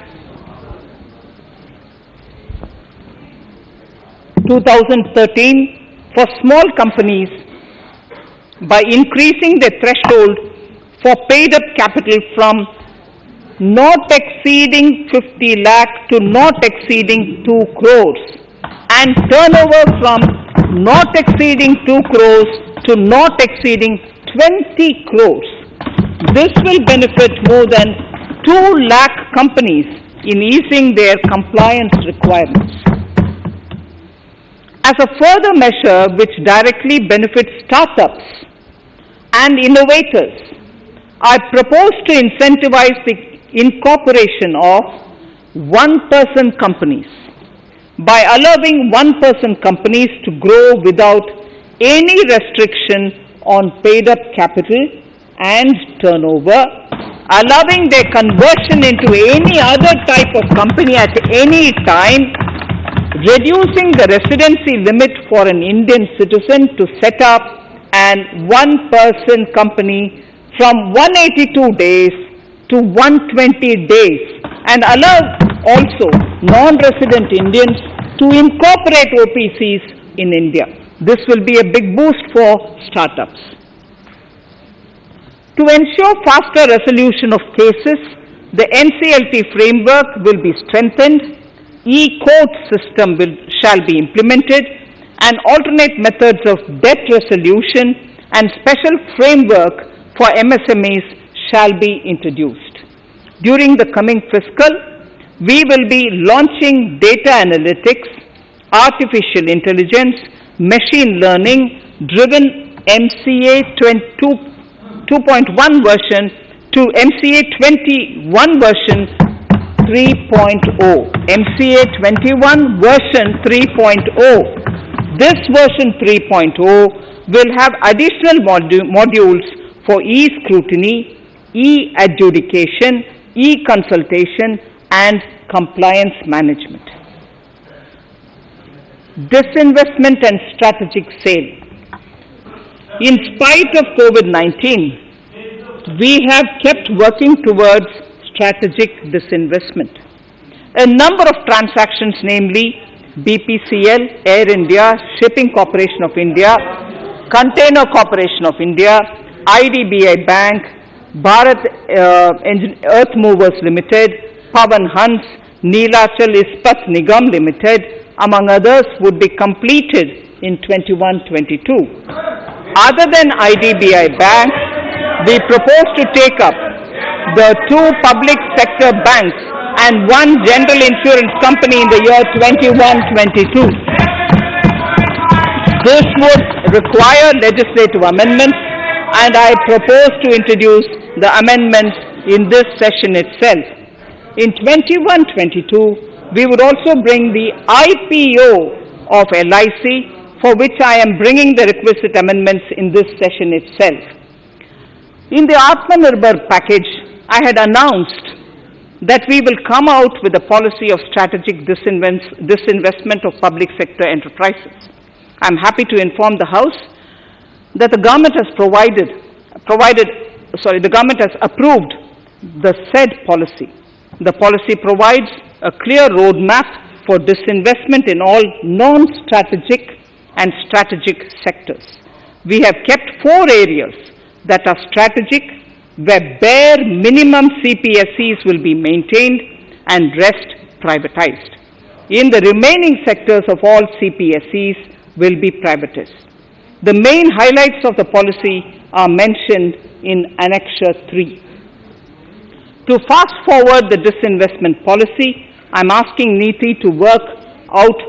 2013 for small companies by increasing the threshold for paid-up capital from not exceeding 50 lakh to not exceeding 2 crores and turnover from not exceeding 2 crores to not exceeding 20 crores. This will benefit more than 2 lakh companies in easing their compliance requirements. As a further measure which directly benefits startups and innovators, I propose to incentivize the incorporation of one-person companies by allowing one-person companies to grow without any restriction on paid-up capital and turnover, allowing their conversion into any other type of company at any time, reducing the residency limit for an Indian citizen to set up an one-person company from 182 days to 120 days, and allow also non-resident Indians to incorporate OPCs in India. This will be a big boost for startups. To ensure faster resolution of cases, the NCLT framework will be strengthened, e-court system shall be implemented, and alternate methods of debt resolution and special framework for MSMEs shall be introduced. During the coming fiscal, we will be launching data analytics, artificial intelligence, machine learning driven MCA 2.1 version to MCA 21 version 3.0. MCA 21 version 3.0. This version 3.0 will have additional modules for e-scrutiny, e-adjudication, e-consultation, and compliance management. Disinvestment and strategic sale. In spite of COVID-19, we have kept working towards strategic disinvestment. A number of transactions, namely BPCL, Air India, Shipping Corporation of India, Container Corporation of India, IDBI Bank, Bharat Earth Movers Limited, Pawan Hans, Neelachal Ispat Nigam Limited, among others, would be completed in 21-22. Other than IDBI Bank, we propose to take up the 2 public sector banks and 1 general insurance company in the year 21-22. This would require legislative amendments, and I propose to introduce the amendments in this session itself. In 21-22, we would also bring the IPO of LIC, for which I am bringing the requisite amendments in this session itself. In the Atmanirbhar package, I had announced that we will come out with a policy of strategic disinvestment of public sector enterprises. I am happy to inform the House that the government has the government has approved the said policy. The policy provides a clear roadmap for disinvestment in all non-strategic and strategic sectors. We have kept 4 areas that are strategic, where bare minimum CPSEs will be maintained and rest privatized. In the remaining sectors of all CPSEs will be privatized. The main highlights of the policy are mentioned in Annexure 3. To fast forward the disinvestment policy, I'm asking NITI to work out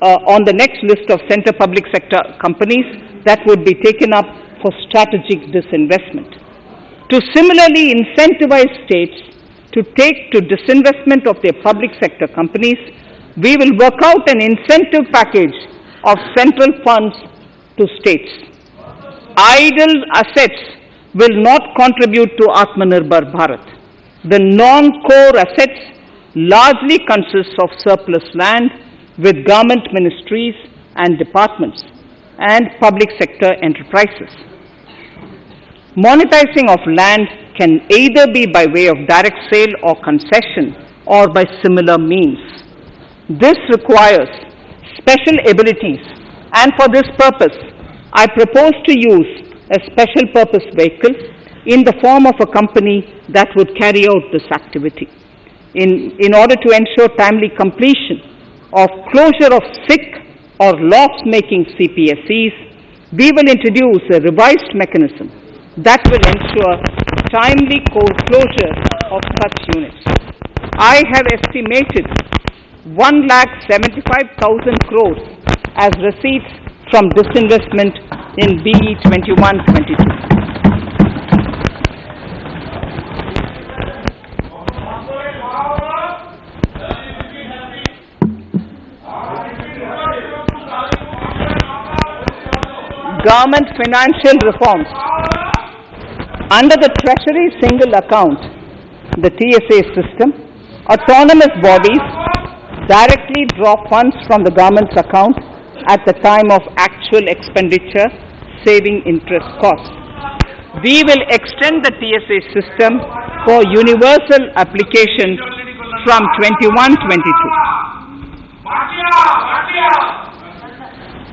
on the next list of center public sector companies that would be taken up for strategic disinvestment. To similarly incentivize states to take to disinvestment of their public sector companies, we will work out an incentive package of central funds to states. Idle assets will not contribute to Atmanirbhar Bharat. The non-core assets largely consist of surplus land with government ministries and departments and public sector enterprises. Monetizing of land can either be by way of direct sale or concession or by similar means. This requires special abilities, and for this purpose, I propose to use a special purpose vehicle in the form of a company that would carry out this activity. In order to ensure timely completion of closure of sick or loss-making CPSEs, we will introduce a revised mechanism that will ensure timely closure of such units. I have estimated 1,75,000 crores as receipts from disinvestment in BE 21-22. Government financial reforms. Under the Treasury single account, the TSA system, autonomous bodies directly draw funds from the government's account at the time of actual expenditure, saving interest costs. We will extend the TSA system for universal application from 21-22.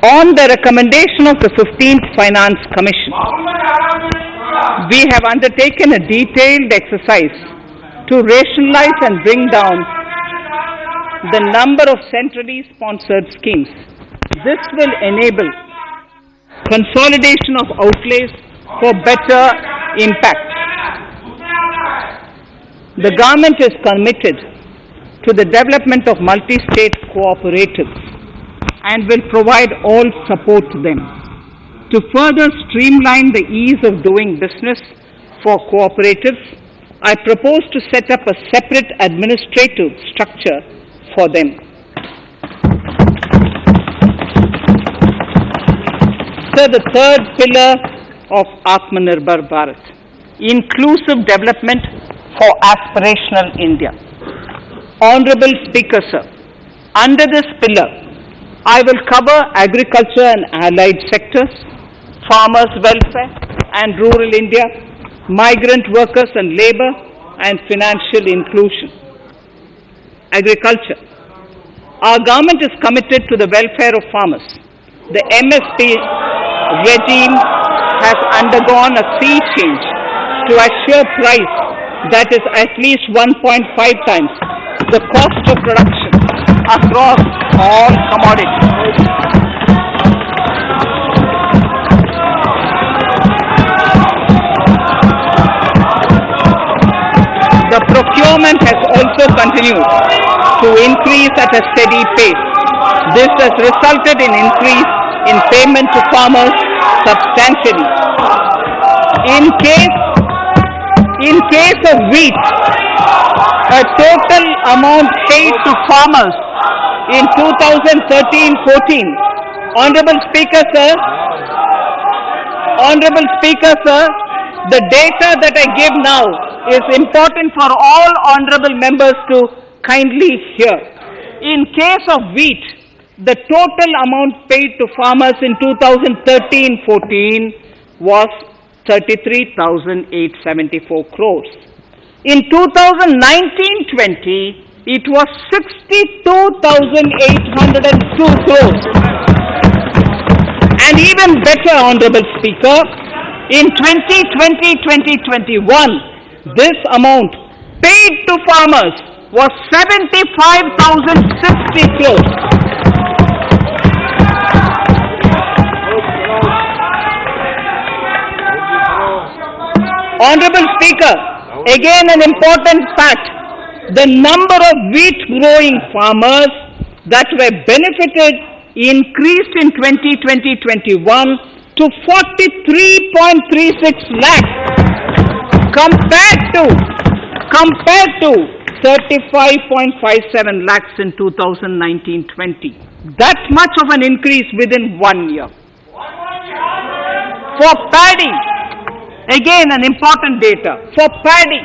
On the recommendation of the 15th Finance Commission, we have undertaken a detailed exercise to rationalize and bring down the number of centrally sponsored schemes. This will enable consolidation of outlays for better impact. The government is committed to the development of multi-state cooperatives and will provide all support to them. To further streamline the ease of doing business for cooperatives, I propose to set up a separate administrative structure for them. So the third pillar of Atmanirbhar Bharat, inclusive development for aspirational India. Honorable Speaker, sir, under this pillar, I will cover agriculture and allied sectors, farmers' welfare and rural India, migrant workers and labor, and financial inclusion. Agriculture. Our government is committed to the welfare of farmers. The MSP regime has undergone a sea change to assure price that is at least 1.5 times the cost of production across all commodities. The procurement has also continued to increase at a steady pace. This has resulted in increase in payment to farmers substantially. In case of wheat, a total amount paid to farmers in 2013-14, Honorable Speaker, sir, the data that I give now is important for all honorable members to kindly hear. In case of wheat, the total amount paid to farmers in 2013-14 was 33,874 crores. In 2019-20, it was 62,802 crores. And even better, Honorable Speaker, in 2020-2021, this amount paid to farmers was 75,060 crores. Honorable Speaker, again an important fact, the number of wheat growing farmers that were benefited increased in 2020-21 to 43.36 lakhs compared to 35.57 lakhs in 2019-20. That much of an increase within 1 year. For paddy, again an important data. For paddy,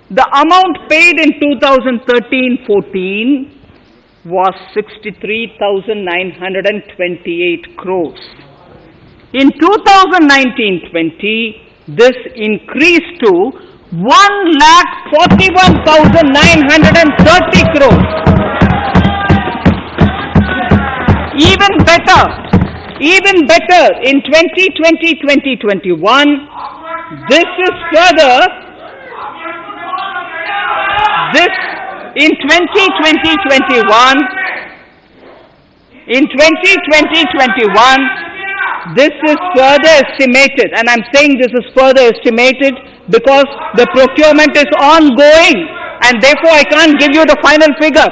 the amount paid in 2013-14 was 63,928 crores. In 2019-20, this increased to 1,41,930 crores. Even better, in 2020-2021, this is further, in 2020-21, this is further estimated, and I'm saying this is further estimated because the procurement is ongoing, and therefore I can't give you the final figure.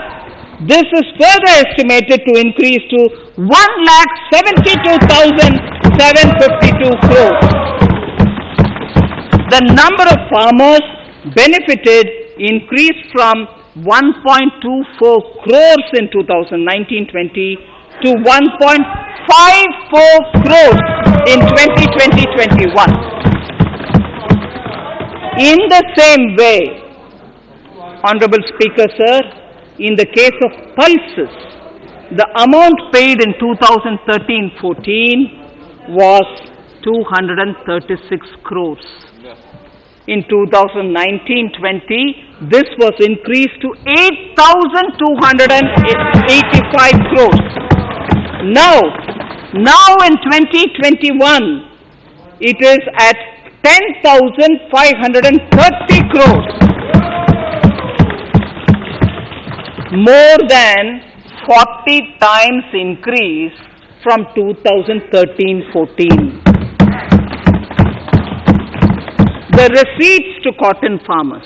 This is further estimated to increase to 1,72,752 crores. The number of farmers benefited increased from 1.24 crores in 2019-20 to 1.54 crores in 2020-21. In the same way, Honorable Speaker, sir, in the case of pulses, the amount paid in 2013-14 was 236 crores. In 2019-20, this was increased to 8,285 crores. Now in 2021, it is at 10,530 crores. More than 40 times increase from 2013-14. The receipts to cotton farmers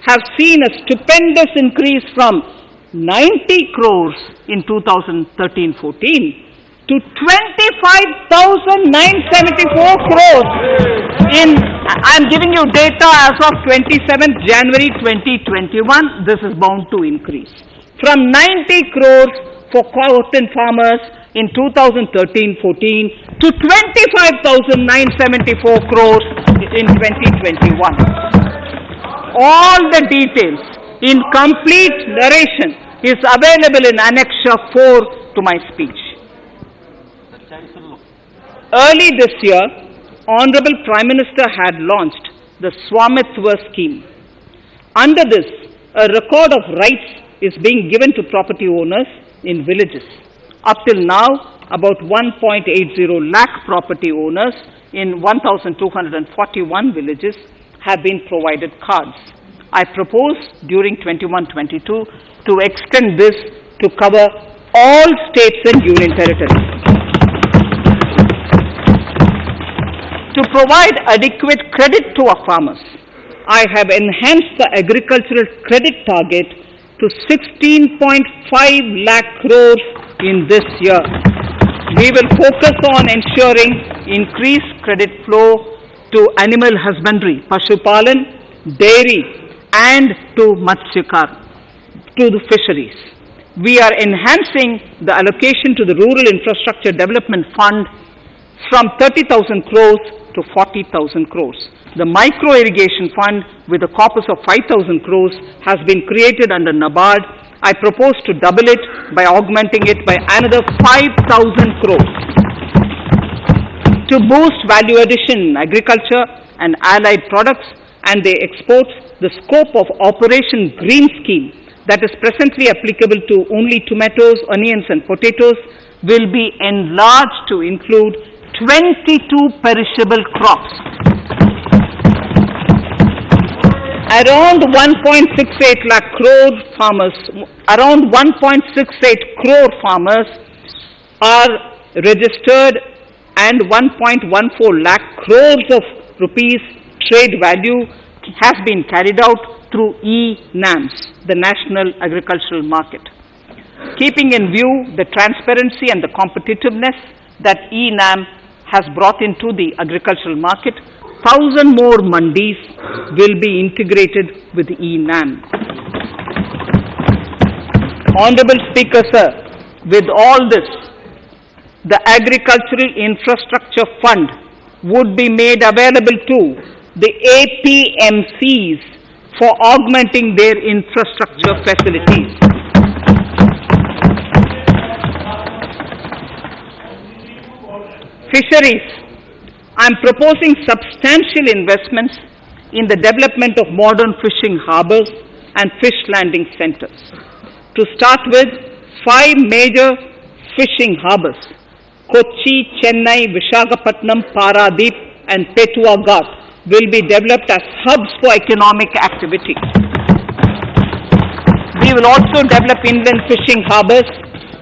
have seen a stupendous increase from 90 crores in 2013-14 to 25,974 crores I'm giving you data as of 27th January 2021, this is bound to increase. From 90 crores for cotton farmers in 2013-14 to 25,974 crores in 2021. All the details in complete narration is available in Annexure 4 to my speech. Early this year, Honorable Prime Minister had launched the Swamitva scheme. Under this, a record of rights is being given to property owners in villages. Up till now, about 1.80 lakh property owners in 1,241 villages have been provided cards. I propose during 21-22 to extend this to cover all states and union territories. To provide adequate credit to our farmers, I have enhanced the agricultural credit target to 16.5 lakh crores in this year. We will focus on ensuring increased credit flow to animal husbandry, Pashupalan, dairy, and to Matsyakar, to the fisheries. We are enhancing the allocation to the Rural Infrastructure Development Fund from 30,000 crores to 40,000 crores. The Micro Irrigation Fund with a corpus of 5,000 crores has been created under NABARD. I propose to double it by augmenting it by another 5,000 crores. To boost value addition in agriculture and allied products and their exports, the scope of Operation Green Scheme that is presently applicable to only tomatoes, onions and potatoes will be enlarged to include 22 perishable crops. Around 1.68 lakh crore farmers, around 1.68 crore farmers are registered and 1.14 lakh crores of rupees trade value has been carried out through e-NAMs, the National Agricultural Market. Keeping in view the transparency and the competitiveness that e-NAM has brought into the agricultural market, 1,000 more mandis will be integrated with e-NAM. Honorable Speaker, sir, with all this, the Agricultural Infrastructure Fund would be made available to the APMCs for augmenting their infrastructure facilities. Fisheries. I am proposing substantial investments in the development of modern fishing harbors and fish landing centers. To start with, 5 major fishing harbors, Kochi, Chennai, Visakhapatnam, Paradip and Petua Ghat, will be developed as hubs for economic activity. We will also develop inland fishing harbors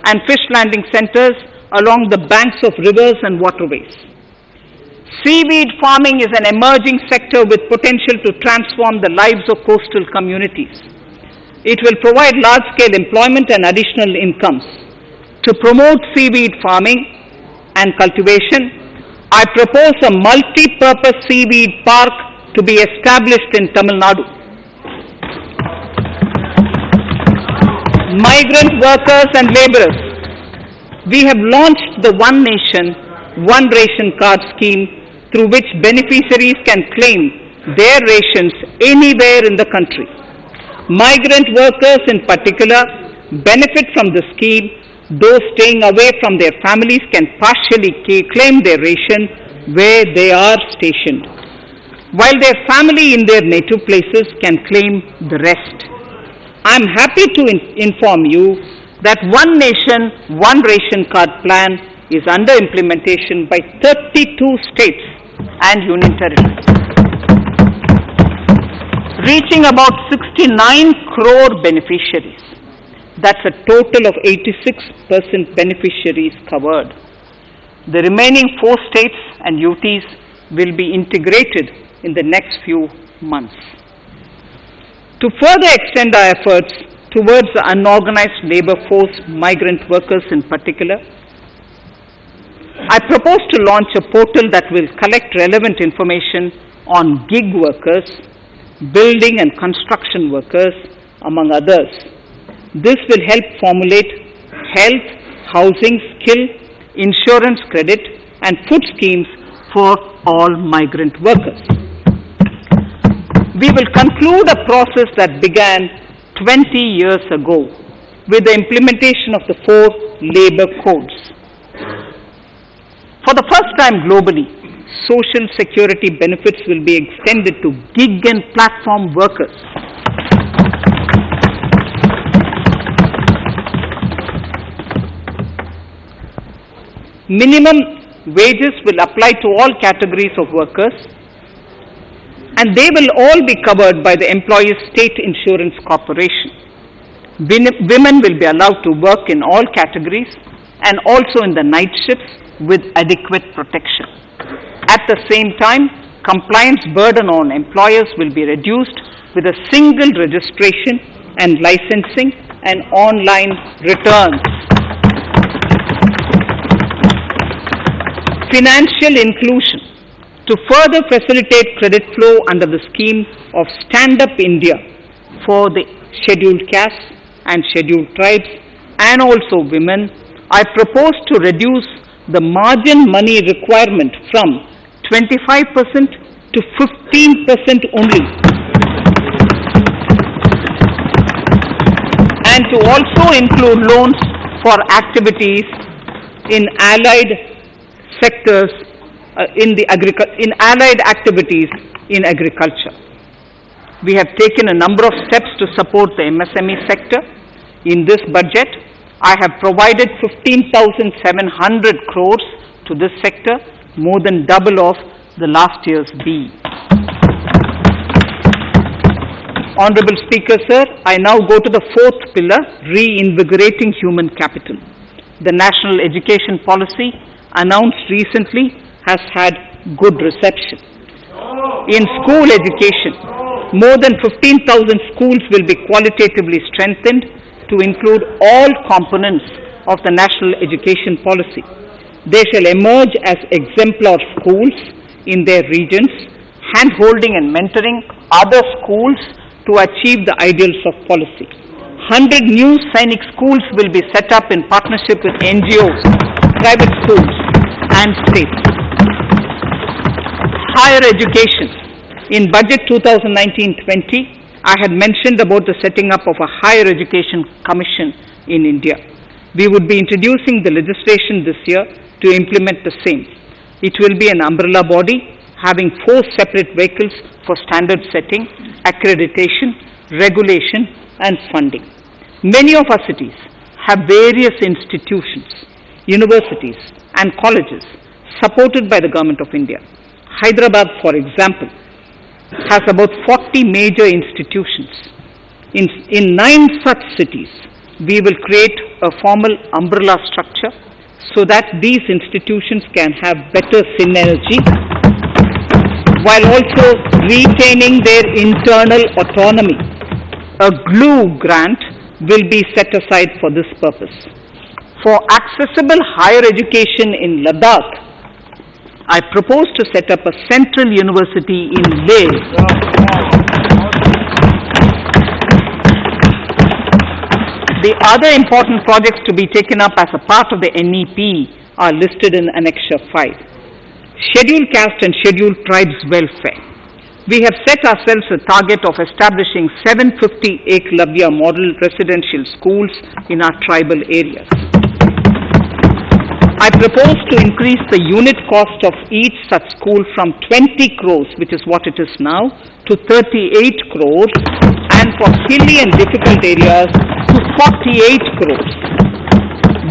and fish landing centers along the banks of rivers and waterways. Seaweed farming is an emerging sector with potential to transform the lives of coastal communities. It will provide large-scale employment and additional incomes. To promote seaweed farming and cultivation, I propose a multi-purpose seaweed park to be established in Tamil Nadu. Migrant workers and laborers. We have launched the One Nation, One Ration Card scheme through which beneficiaries can claim their rations anywhere in the country. Migrant workers in particular benefit from the scheme. Those staying away from their families can partially claim their ration where they are stationed, while their family in their native places can claim the rest. I am happy to inform you that One Nation, One Ration Card plan is under implementation by 32 states and union territories, reaching about 69 crore beneficiaries. That's a total of 86% beneficiaries covered. The remaining 4 states and UTs will be integrated in the next few months. To further extend our efforts towards the unorganized labor force, migrant workers in particular, I propose to launch a portal that will collect relevant information on gig workers, building and construction workers, among others. This will help formulate health, housing, skill, insurance credit and food schemes for all migrant workers. We will conclude a process that began 20 years ago with the implementation of the 4 labor codes. For the first time globally, social security benefits will be extended to gig and platform workers. Minimum wages will apply to all categories of workers, and they will all be covered by the Employees State Insurance Corporation. Women will be allowed to work in all categories and also in the night shifts with adequate protection. At the same time, compliance burden on employers will be reduced with a single registration and licensing and online returns. Financial inclusion. To further facilitate credit flow under the scheme of Stand Up India for the scheduled castes and scheduled tribes and also women, I propose to reduce the margin money requirement from 25% to 15% only, and to also include loans for activities in allied sectors in allied activities in agriculture. We have taken a number of steps to support the MSME sector. In this budget, I have provided 15,700 crores to this sector, more than double of the last year's BE. Honorable Speaker, sir, I now go to the fourth pillar, reinvigorating human capital. The National Education Policy, announced recently, has had good reception. In school education, more than 15,000 schools will be qualitatively strengthened to include all components of the National Education Policy. They shall emerge as exemplar schools in their regions, hand-holding and mentoring other schools to achieve the ideals of policy. 100 new Sainik schools will be set up in partnership with NGOs, private schools and states. Higher education. In Budget 2019-20, I had mentioned about the setting up of a Higher Education Commission in India. We would be introducing the legislation this year to implement the same. It will be an umbrella body having 4 separate vehicles for standard setting, accreditation, regulation and funding. Many of our cities have various institutions, universities and colleges supported by the Government of India. Hyderabad, for example, has about 40 major institutions. In 9 such cities, we will create a formal umbrella structure so that these institutions can have better synergy while also retaining their internal autonomy. A GLUE grant will be set aside for this purpose. For accessible higher education in Ladakh, I propose to set up a central university in Leh. The other important projects to be taken up as a part of the NEP are listed in Annexure 5. Scheduled caste and scheduled tribes welfare. We have set ourselves a target of establishing 750 Eklavya model residential schools in our tribal areas. I propose to increase the unit cost of each such school from 20 crores, which is what it is now, to 38 crores, and for hilly and difficult areas to 48 crores.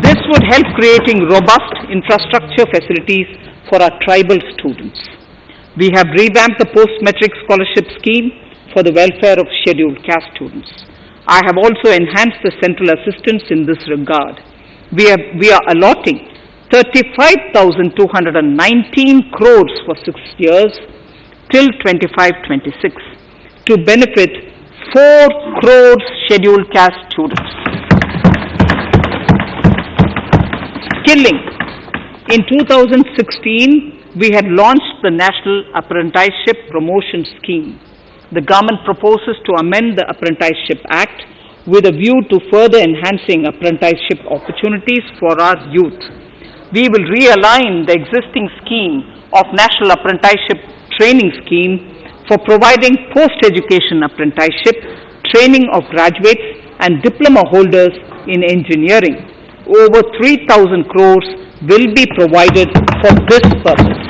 This would help creating robust infrastructure facilities for our tribal students. We have revamped the post-matric scholarship scheme for the welfare of scheduled caste students. I have also enhanced the central assistance in this regard. We are allotting 35,219 crores for 6 years till 25-26 to benefit 4 crores scheduled caste students. Skilling. In 2016, we had launched the National Apprenticeship Promotion Scheme. The government proposes to amend the Apprenticeship Act with a view to further enhancing apprenticeship opportunities for our youth. We will realign the existing scheme of National Apprenticeship Training Scheme for providing post-education apprenticeship training of graduates and diploma holders in engineering. Over 3,000 crores will be provided for this purpose.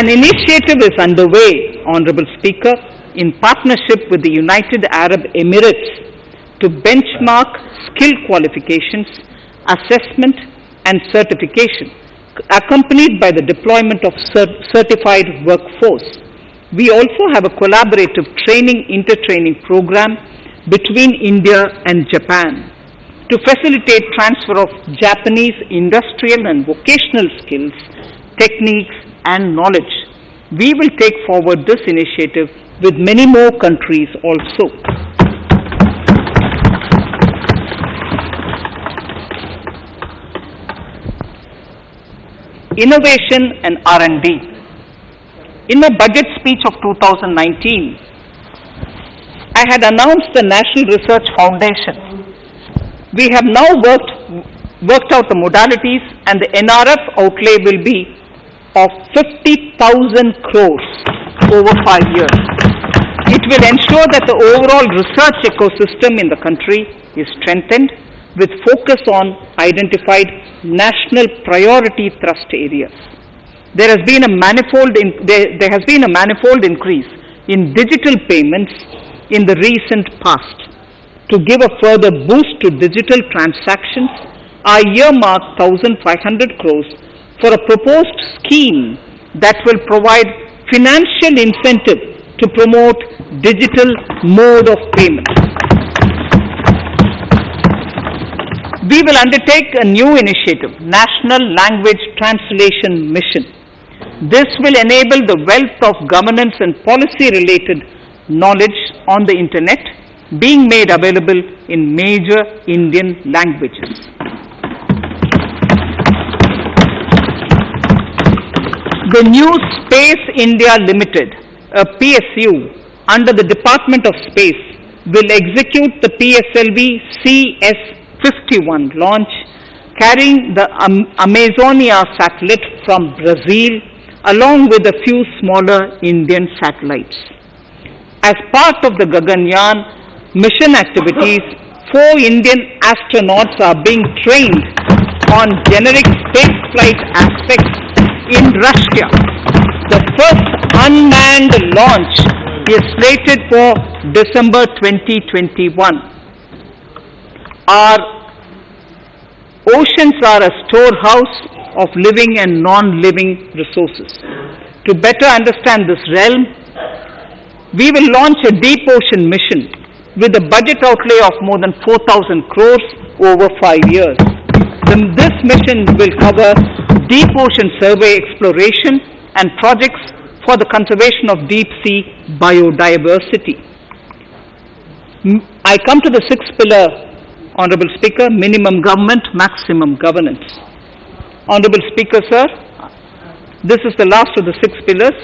An initiative is underway, Honorable Speaker, in partnership with the United Arab Emirates to benchmark skill qualifications, assessment and certification, accompanied by the deployment of certified workforce. We also have a collaborative inter-training program between India and Japan to facilitate transfer of Japanese industrial and vocational skills, techniques and knowledge. We will take forward this initiative with many more countries also. Innovation and R&D. In my budget speech of 2019, I had announced the National Research Foundation. We have now worked out the modalities, and the NRF outlay will be of 50,000 crores over 5 years. It will ensure that the overall research ecosystem in the country is strengthened, with focus on identified national priority thrust areas. There has been a manifold increase in digital payments in the recent past. To give a further boost to digital transactions, I earmarked 1,500 crores for a proposed scheme that will provide financial incentive to promote digital mode of payment. We will undertake a new initiative, National Language Translation Mission. This will enable the wealth of governance and policy-related knowledge on the internet being made available in major Indian languages. The new Space India Limited, a PSU, under the Department of Space, will execute the PSLV CS-51 launch, carrying the Amazonia satellite from Brazil, along with a few smaller Indian satellites. As part of the Gaganyaan mission activities, 4 Indian astronauts are being trained on generic spaceflight aspects in Russia. The first unmanned launch is slated for December 2021. Our oceans are a storehouse of living and non-living resources. To better understand this realm, we will launch a deep ocean mission with a budget outlay of more than 4,000 crores over 5 years. This mission will cover deep ocean survey exploration and projects for the conservation of deep sea biodiversity. I come to the 6th pillar, Honorable Speaker, minimum government, maximum governance. Honorable Speaker, sir, this is the last of the 6 pillars.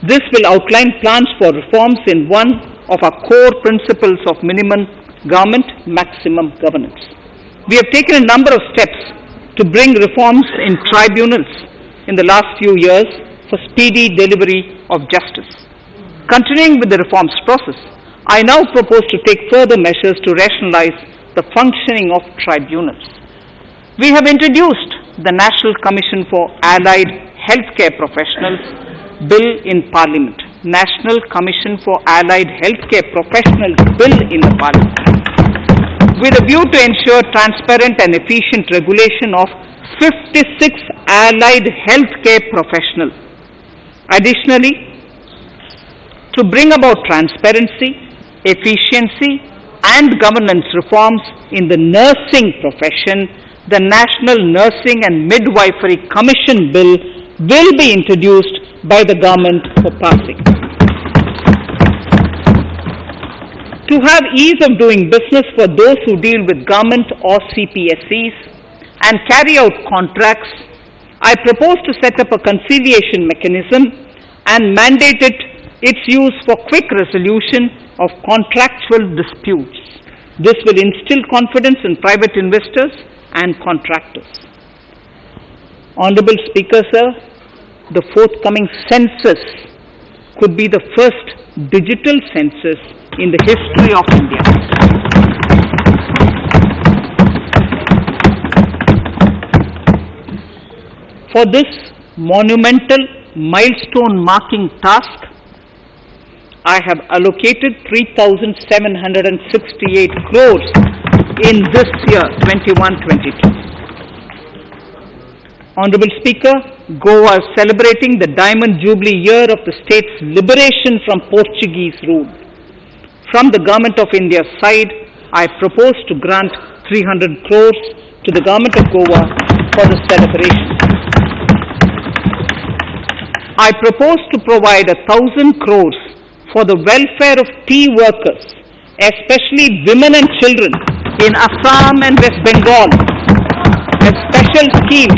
This will outline plans for reforms in one of our core principles of minimum government, maximum governance. We have taken a number of steps to bring reforms in tribunals in the last few years for speedy delivery of justice. Continuing with the reforms process, I now propose to take further measures to rationalize the functioning of tribunals. We have introduced the National Commission for Allied Healthcare Professionals Bill in Parliament. National Commission for Allied Healthcare Professionals Bill in the Parliament, with a view to ensure transparent and efficient regulation of 56 allied healthcare professionals. Additionally, to bring about transparency, efficiency, and governance reforms in the nursing profession, the National Nursing and Midwifery Commission Bill will be introduced by the government for passing. To have ease of doing business for those who deal with government or CPSEs and carry out contracts, I propose to set up a conciliation mechanism and mandate its use for quick resolution of contractual disputes. This will instill confidence in private investors and contractors. Honorable Speaker, sir, the forthcoming census could be the first digital census in the history of India. For this monumental milestone marking task, I have allocated 3,768 crores in this year, 21-22. Honorable Speaker, Goa is celebrating the Diamond Jubilee year of the state's liberation from Portuguese rule. From the Government of India's side, I propose to grant 300 crores to the Government of Goa for the celebration. I propose to provide 1,000 crores for the welfare of tea workers, especially women and children in Assam and West Bengal. A special scheme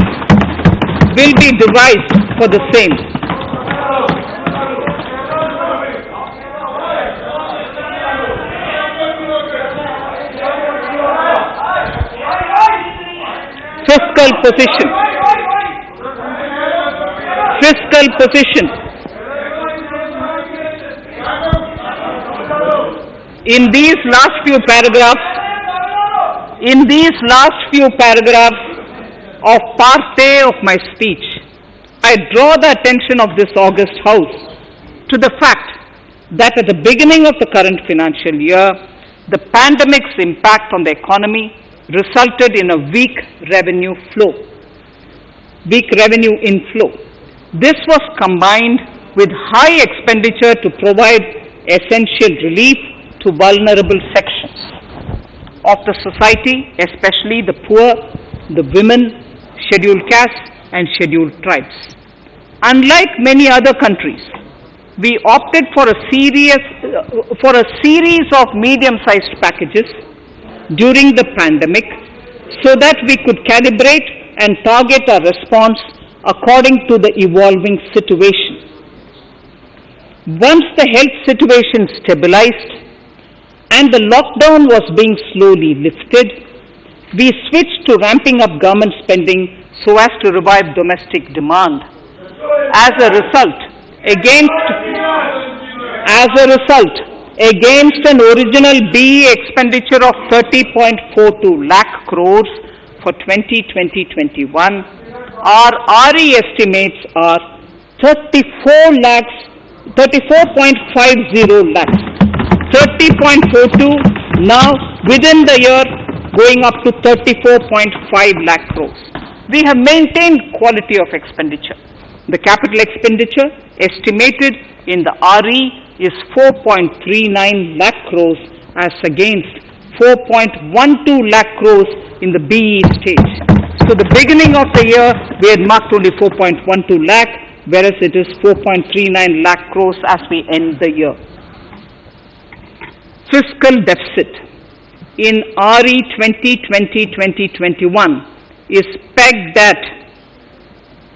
will be devised for the same. Fiscal position. In these last few paragraphs, In these last few paragraphs of part A of my speech, I draw the attention of this august House to the fact that at the beginning of the current financial year, the pandemic's impact on the economy resulted in a weak revenue inflow. This was combined with high expenditure to provide essential relief to vulnerable sections of the society, especially the poor, the women, scheduled castes and scheduled tribes. Unlike many other countries, we opted for a series of medium-sized packages during the pandemic so that we could calibrate and target our response according to the evolving situation. Once the health situation stabilized and the lockdown was being slowly lifted, we switched to ramping up government spending so as to revive domestic demand. As a result, against an original BE expenditure of 30.42 lakh crores for 2020-21, our RE estimates are 34.50 lakhs. 30.42 now within the year going up to 34.5 lakh crores. We have maintained quality of expenditure. The capital expenditure estimated in the RE is 4.39 lakh crores as against 4.12 lakh crores in the BE stage. So the beginning of the year we had marked only 4.12 lakh, whereas it is 4.39 lakh crores as we end the year. Fiscal deficit in RE 2020-2021 is pegged at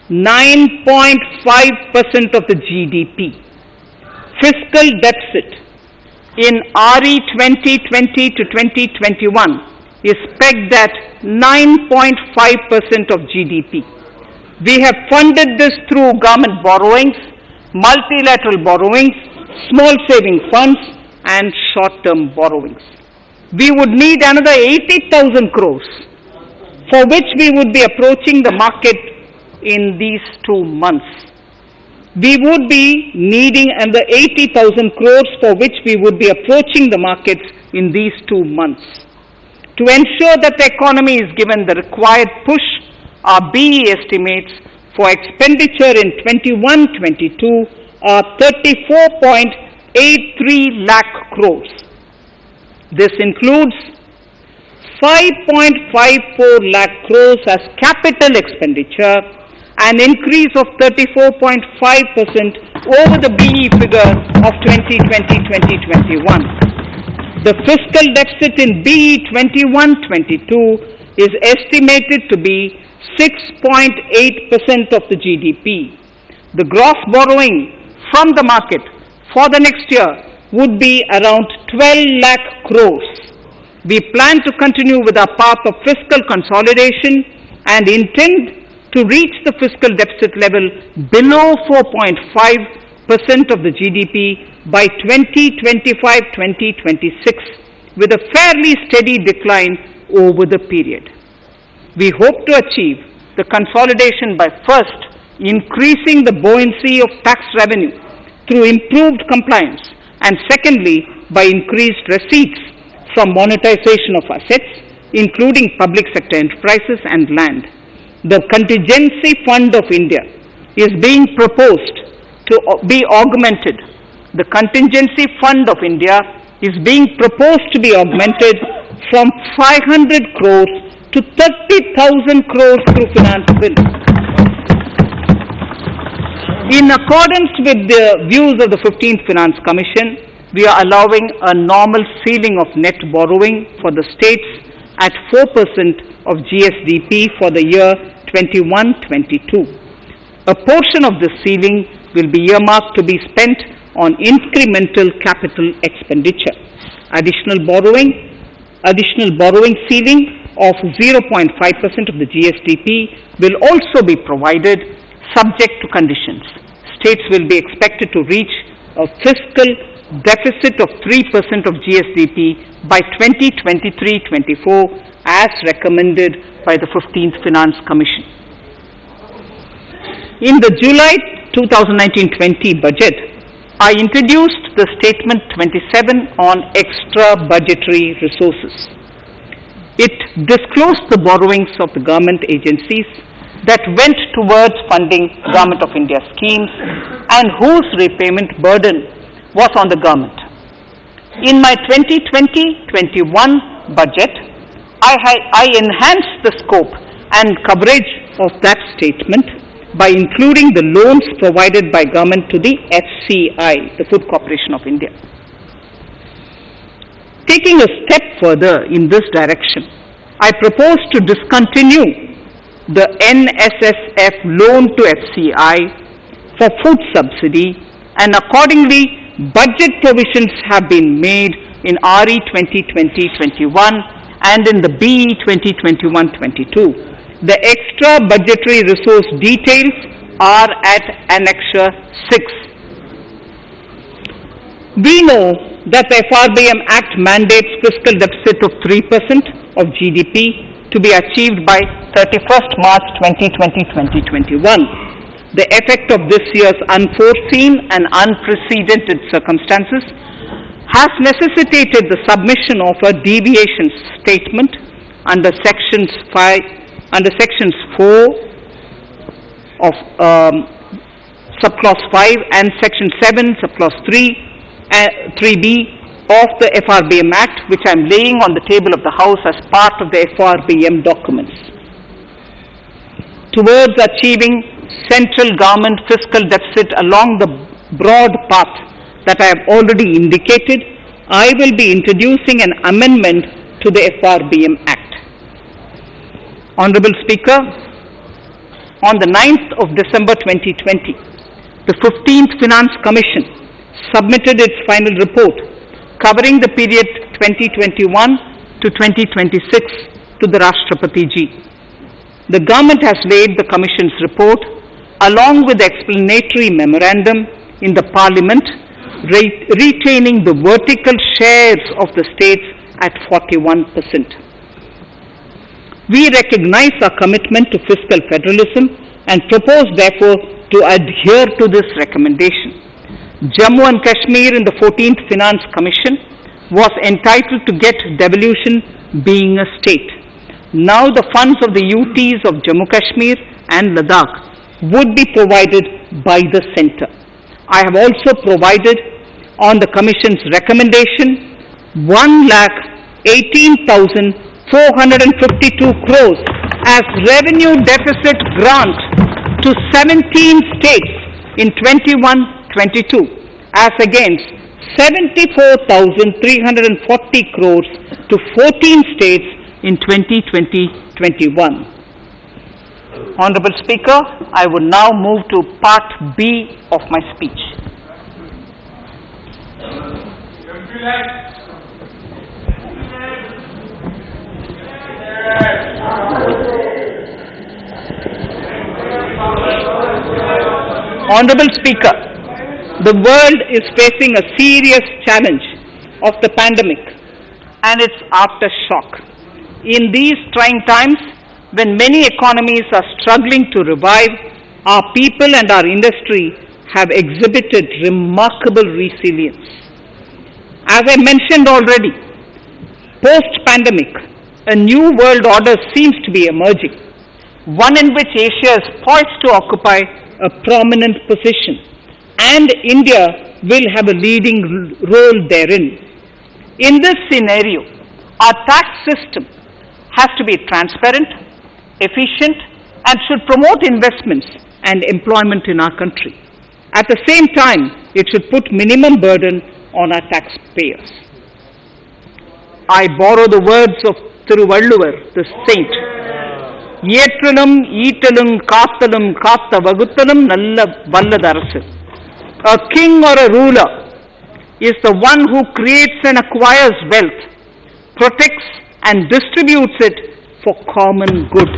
9.5% of the GDP. Fiscal deficit in RE 2020 to 2021 is pegged at 9.5% of GDP. We have funded this through government borrowings, multilateral borrowings, small saving funds and short-term borrowings. We would need another 80,000 crores for which we would be approaching the market in these 2 months. We would be needing another 80,000 crores for which we would be approaching the markets in these 2 months. To ensure that the economy is given the required push, our BE estimates for expenditure in 21-22 are 34.83 lakh crores. This includes 5.54 lakh crores as capital expenditure, an increase of 34.5% over the BE figure of 2020-2021. The fiscal deficit in BE 21-22 is estimated to be 6.8% of the GDP. The gross borrowing from the market for the next year would be around 12 lakh crores. We plan to continue with our path of fiscal consolidation and intend to reach the fiscal deficit level below 4.5% of the GDP by 2025-2026 with a fairly steady decline over the period. We hope to achieve the consolidation by first increasing the buoyancy of tax revenue through improved compliance and secondly by increased receipts from monetization of assets including public sector enterprises and land. The Contingency Fund of India is being proposed to be augmented. The Contingency Fund of India is being proposed to be augmented from 500 crores to 30,000 crores through finance bill. In accordance with the views of the 15th Finance Commission, we are allowing a normal ceiling of net borrowing for the states at 4% of GSDP for the year 21-22. A portion of this ceiling will be earmarked to be spent on incremental capital expenditure. Additional borrowing ceiling of 0.5% of the GSDP will also be provided subject to conditions. States will be expected to reach a fiscal deficit of 3% of GSDP by 2023-24 as recommended by the 15th Finance Commission. In the July 2019-20 budget, I introduced the Statement 27 on extra budgetary resources. It disclosed the borrowings of the government agencies that went towards funding Government of India schemes and whose repayment burden was on the government. In my 2020-21 budget, I enhanced the scope and coverage of that statement by including the loans provided by government to the FCI, the Food Corporation of India. Taking a step further in this direction, I propose to discontinue the NSSF loan to FCI for food subsidy, and accordingly budget provisions have been made in RE 2020-21 and in the BE 2021-22. The extra budgetary resource details are at Annexure 6. We know that the FRBM Act mandates fiscal deficit of 3% of GDP to be achieved by 31st March 2020-2021. The effect of this year's unforeseen and unprecedented circumstances has necessitated the submission of a deviation statement under Sections 4 of Subclause 5 and Section 7, Subclause 3b of the FRBM Act, which I am laying on the table of the House as part of the FRBM documents. Towards achieving central government fiscal deficit along the broad path that I have already indicated, I will be introducing an amendment to the FRBM Act. Honorable Speaker, on the 9th of December 2020, the 15th Finance Commission submitted its final report covering the period 2021 to 2026 to the Rashtrapati Ji. The government has laid the Commission's report along with the explanatory memorandum in the Parliament, retaining the vertical shares of the states at 41%. We recognize our commitment to fiscal federalism and propose therefore to adhere to this recommendation. Jammu and Kashmir in the 14th Finance Commission was entitled to get devolution being a state. Now the funds of the UTs of Jammu Kashmir and Ladakh would be provided by the centre. I have also provided on the Commission's recommendation 1,18,452 crores as revenue deficit grant to 17 states in 21-22 as against 74,340 crores to 14 states in 2020-21. Honorable Speaker, I would now move to Part B of my speech. Honorable Speaker, the world is facing a serious challenge of the pandemic and its aftershock. In these trying times, when many economies are struggling to revive, our people and our industry have exhibited remarkable resilience. As I mentioned already, post-pandemic, a new world order seems to be emerging, one in which Asia is poised to occupy a prominent position, and India will have a leading role therein. In this scenario, our tax system has to be transparent, efficient, and should promote investments and employment in our country. At the same time, it should put minimum burden on our taxpayers. I borrow the words of Thiruvalluvar, the saint. Yetralum, Eatalum, Kathalum, Katha Vaguthalum, Nalla Valladarasu. A king or a ruler is the one who creates and acquires wealth, protects and distributes it for common good.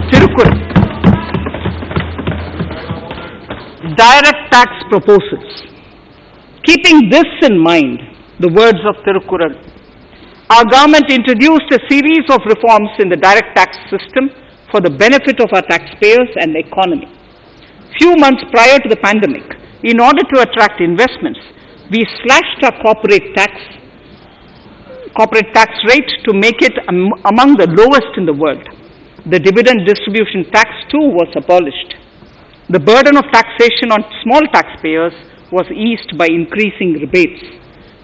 Tirukkural. Direct tax proposals. Keeping this in mind, the words of Tirukkural, Our government introduced a series of reforms in the direct tax system for the benefit of our taxpayers and the economy. Few months prior to the pandemic, in order to attract investments, we slashed our corporate tax rate to make it among the lowest in the world. The dividend distribution tax too was abolished. The burden of taxation on small taxpayers was eased by increasing rebates.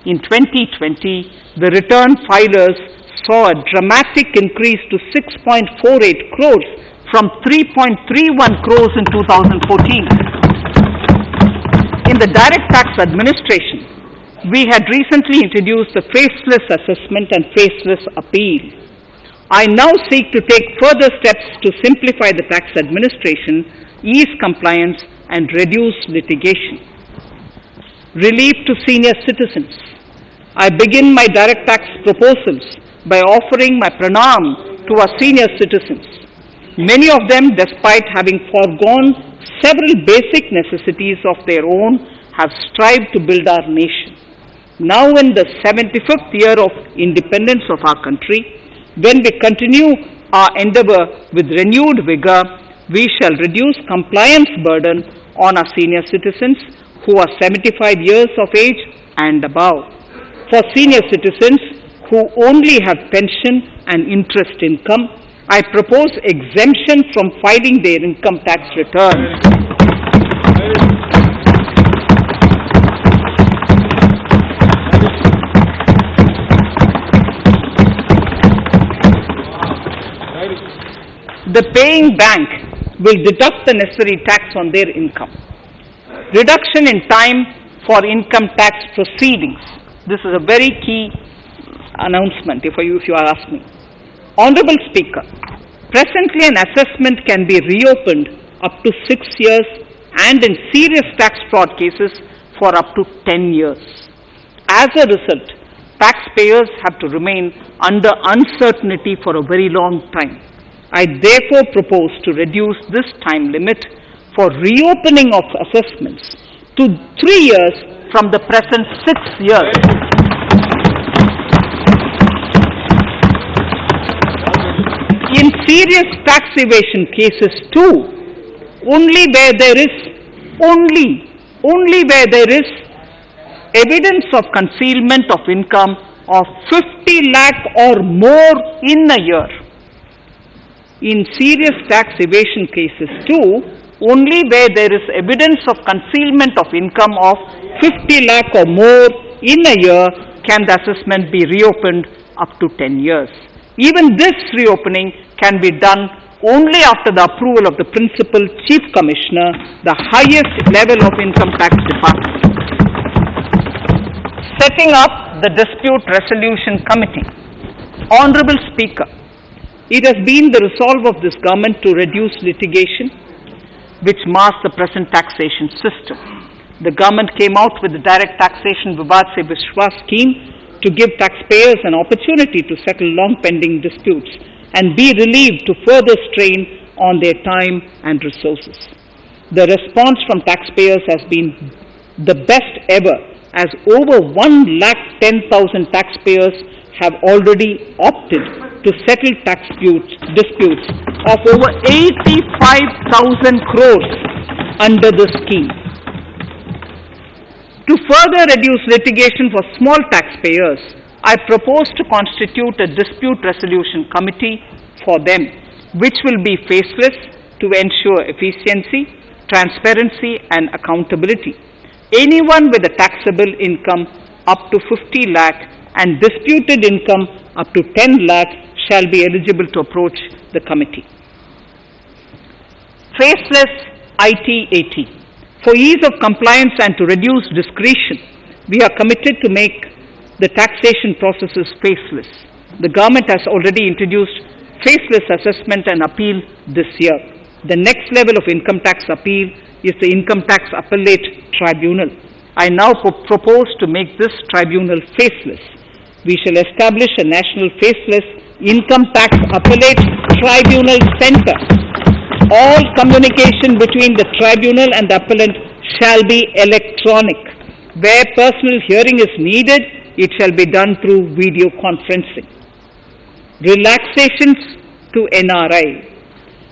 In 2020, the return filers saw a dramatic increase to 6.48 crores from 3.31 crores in 2014. In the direct tax administration, we had recently introduced the faceless assessment and faceless appeal. I now seek to take further steps to simplify the tax administration, ease compliance, and reduce litigation. Relief to senior citizens. I begin my direct tax proposals by offering my pranam to our senior citizens. Many of them, despite having foregone several basic necessities of their own, have strived to build our nation. Now in the 75th year of independence of our country, when we continue our endeavor with renewed vigor, we shall reduce compliance burden on our senior citizens who are 75 years of age and above. For senior citizens who only have pension and interest income, I propose exemption from filing their income tax returns. The paying bank will deduct the necessary tax on their income. Reduction in time for income tax proceedings. This is a very key announcement if you are asking. Honorable Speaker, presently an assessment can be reopened up to 6 years and in serious tax fraud cases for up to 10 years. As a result, taxpayers have to remain under uncertainty for a very long time. I therefore propose to reduce this time limit for reopening of assessments to 3 years from the present 6 years. In serious tax evasion cases too, only where there is evidence of concealment of income of 50 lakh or more in a year. In serious tax evasion cases too, only where there is evidence of concealment of income of 50 lakh or more in a year can the assessment be reopened up to 10 years. Even this reopening can be done only after the approval of the Principal Chief Commissioner, the highest level of Income Tax Department. Setting up the Dispute Resolution Committee. Honorable Speaker, it has been the resolve of this government to reduce litigation which mars the present taxation system. The government came out with the Direct Taxation Vivad Se Vishwas scheme to give taxpayers an opportunity to settle long-pending disputes and be relieved to further strain on their time and resources. The response from taxpayers has been the best ever, as over 110,000 taxpayers have already opted to settle tax disputes of over 85,000 crores under the scheme. To further reduce litigation for small taxpayers, I propose to constitute a dispute resolution committee for them, which will be faceless to ensure efficiency, transparency, and accountability. Anyone with a taxable income up to 50 lakh and disputed income up to 10 lakh shall be eligible to approach the committee. Faceless IT-AT. For ease of compliance and to reduce discretion, we are committed to make the taxation processes faceless. The government has already introduced faceless assessment and appeal this year. The next level of income tax appeal is the Income Tax Appellate Tribunal. I now propose to make this tribunal faceless. We shall establish a national faceless Income Tax Appellate Tribunal Center. All communication between the tribunal and the appellant shall be electronic. Where personal hearing is needed, it shall be done through video conferencing. Relaxations to NRI.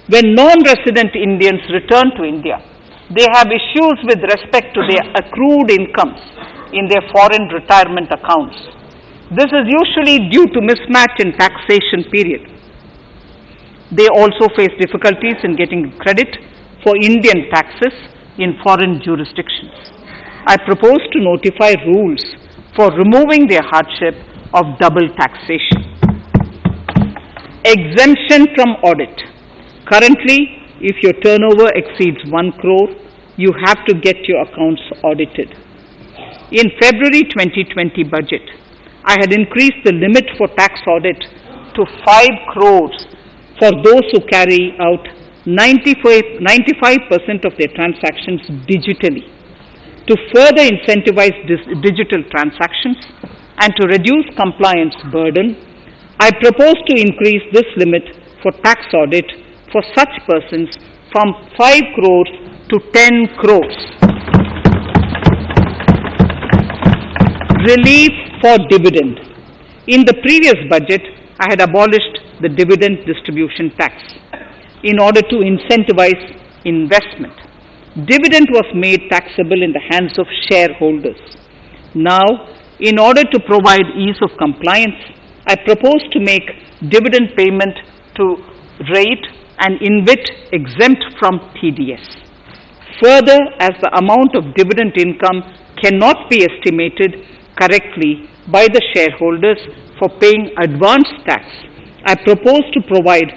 When non-resident Indians return to India, they have issues with respect to their accrued incomes in their foreign retirement accounts. This is usually due to mismatch in taxation period. They also face difficulties in getting credit for Indian taxes in foreign jurisdictions. I propose to notify rules for removing their hardship of double taxation. Exemption from audit. Currently, if your turnover exceeds 1 crore, you have to get your accounts audited. In February 2020 budget, I had increased the limit for tax audit to 5 crores for those who carry out 95% of their transactions digitally. To further incentivize digital transactions and to reduce compliance burden, I propose to increase this limit for tax audit for such persons from 5 crores to 10 crores. Relief for dividend. In the previous budget, I had abolished the dividend distribution tax in order to incentivize investment. Dividend was made taxable in the hands of shareholders. Now, in order to provide ease of compliance, I propose to make dividend payment to rate and InvIT exempt from TDS. Further, as the amount of dividend income cannot be estimated correctly by the shareholders for paying advance tax, I propose to provide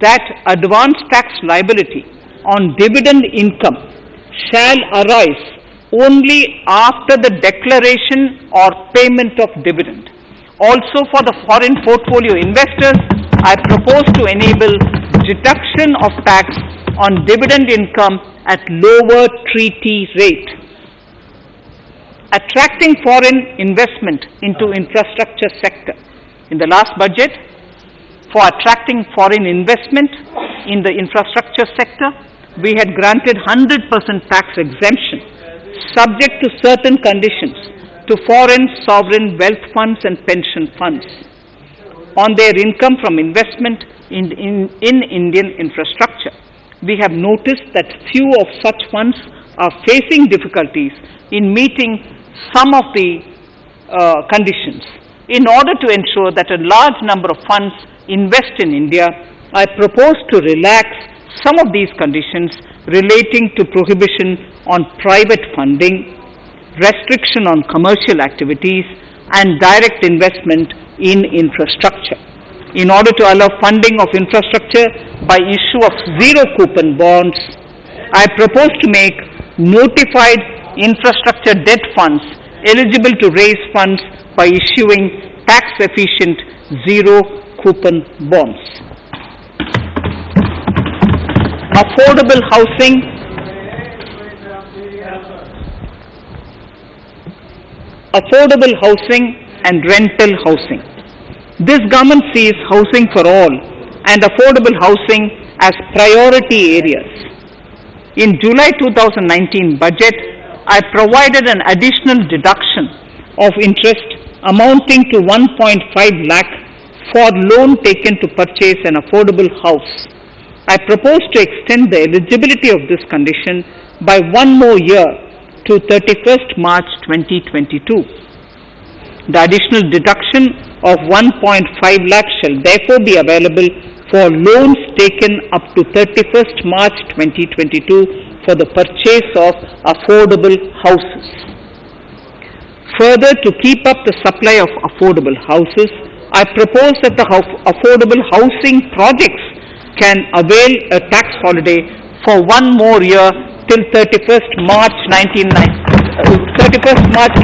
that advance tax liability on dividend income shall arise only after the declaration or payment of dividend. Also, for the foreign portfolio investors, I propose to enable deduction of tax on dividend income at lower treaty rate. Attracting foreign investment into infrastructure sector. In the last budget, for attracting foreign investment in the infrastructure sector, we had granted 100% tax exemption, subject to certain conditions, to foreign sovereign wealth funds and pension funds on their income from investment in Indian infrastructure. We have noticed that few of such funds are facing difficulties in meeting some of the conditions. In order to ensure that a large number of funds invest in India, I propose to relax some of these conditions relating to prohibition on private funding, restriction on commercial activities, and direct investment in infrastructure. In order to allow funding of infrastructure by issue of zero coupon bonds, I propose to make notified infrastructure debt funds eligible to raise funds by issuing tax-efficient zero coupon bonds. Affordable housing. Affordable housing and rental housing. This government sees housing for all and affordable housing as priority areas. In July 2019 budget, I provided an additional deduction of interest amounting to 1.5 lakh for loan taken to purchase an affordable house. I propose to extend the eligibility of this condition by 1 more year to 31st March 2022. The additional deduction of 1.5 lakh shall therefore be available for loans taken up to 31st March 2022 for the purchase of affordable houses. Further, to keep up the supply of affordable houses, I propose that the affordable housing projects can avail a tax holiday for 1 more year till 31st March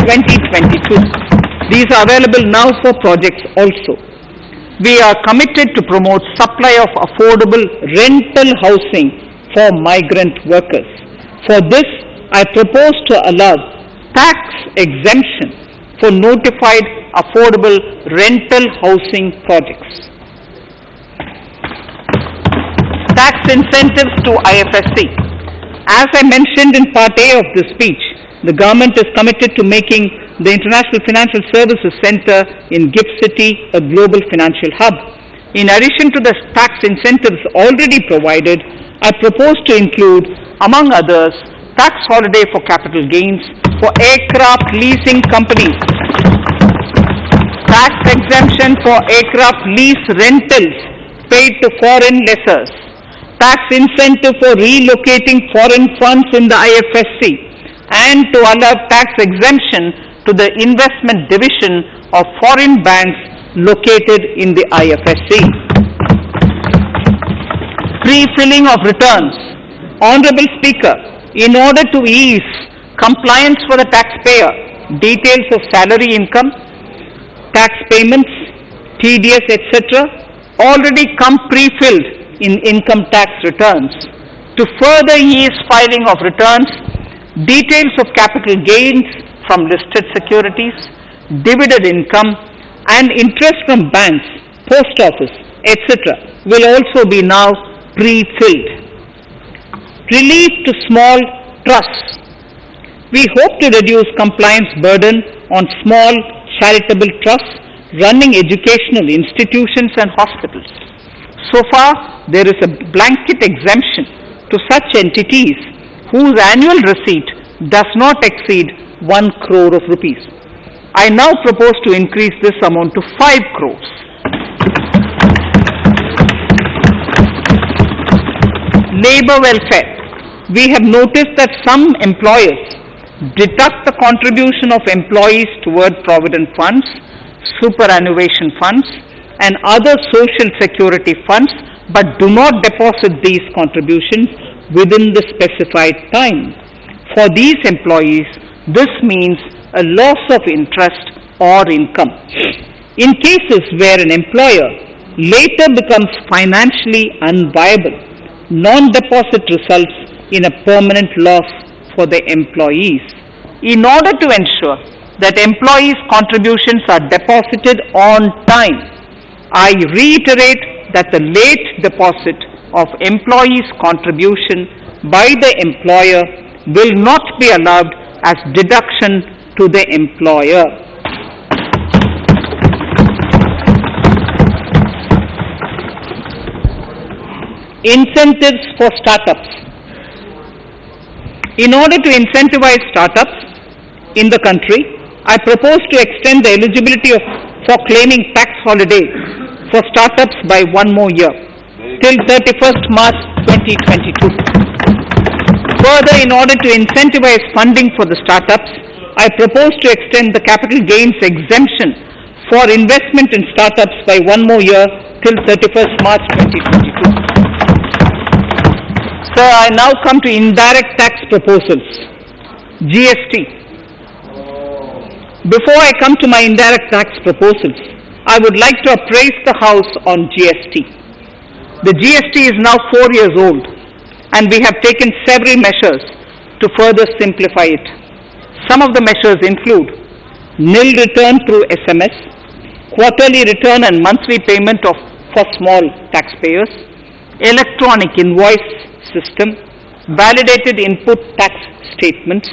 2022. These are available now for projects also. We are committed to promote supply of affordable rental housing for migrant workers. For this, I propose to allow tax exemption for notified affordable rental housing projects. Tax incentives to IFSC. As I mentioned in Part A of this speech, the government is committed to making the International Financial Services Center in GIFT City a global financial hub. In addition to the tax incentives already provided, I propose to include, among others, tax holiday for capital gains for aircraft leasing companies, tax exemption for aircraft lease rentals paid to foreign lessors, tax incentive for relocating foreign funds in the IFSC, and to allow tax exemption to the investment division of foreign banks located in the IFSC. Pre-filling of returns. Honorable Speaker, in order to ease compliance for the taxpayer, details of salary income, tax payments, TDS, etc. already come pre-filled in income tax returns. To further ease filing of returns, details of capital gains from listed securities, dividend income, and interest from banks, post office, etc. will also be now pre-filled. Relief to small trusts. We hope to reduce compliance burden on small charitable trusts running educational institutions and hospitals. So far, there is a blanket exemption to such entities whose annual receipt does not exceed 1 crore of rupees. I now propose to increase this amount to 5 crores. Labor welfare. We have noticed that some employers deduct the contribution of employees toward provident funds, superannuation funds, and other social security funds, but do not deposit these contributions within the specified time. For these employees, this means a loss of interest or income. In cases where an employer later becomes financially unviable, non-deposit results in a permanent loss for the employees. In order to ensure that employees' contributions are deposited on time, I reiterate that the late deposit of employees' contribution by the employer will not be allowed as deduction to the employer. Incentives for startups. In order to incentivize startups in the country, I propose to extend the eligibility for claiming tax holiday for startups by 1 more year, till 31st March 2022. Further, in order to incentivize funding for the startups, I propose to extend the capital gains exemption for investment in startups by 1 more year till 31st March 2022. Sir, I now come to indirect tax proposals. GST. Before I come to my indirect tax proposals, I would like to appraise the House on GST. The GST is now 4 years old, and we have taken several measures to further simplify it. Some of the measures include nil return through SMS, quarterly return and monthly payment for small taxpayers, electronic invoice system, validated input tax statements,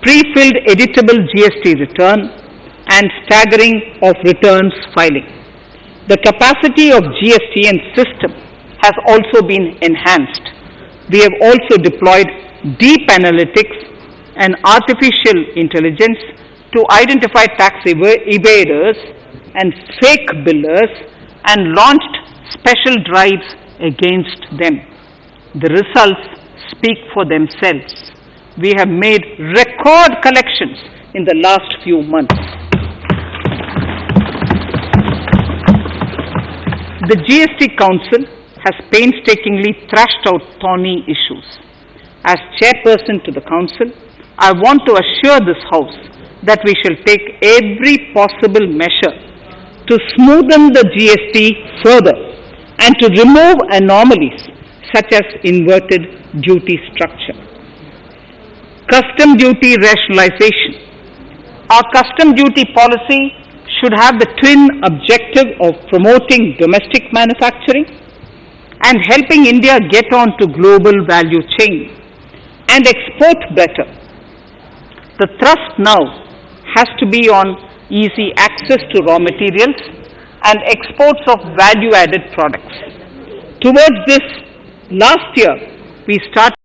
pre-filled editable GST return, and staggering of returns filing. The capacity of GST and system has also been enhanced. We have also deployed deep analytics and artificial intelligence to identify tax evaders and fake billers and launched special drives against them. The results speak for themselves. We have made record collections in the last few months. The GST Council has painstakingly thrashed out thorny issues. As chairperson to the Council, I want to assure this House that we shall take every possible measure to smoothen the GST further and to remove anomalies such as inverted duty structure. Custom duty rationalization. Our custom duty policy should have the twin objective of promoting domestic manufacturing and helping India get on to global value chain and export better the thrust now has to be on easy access to raw materials and exports of value-added products. Towards this, last year we started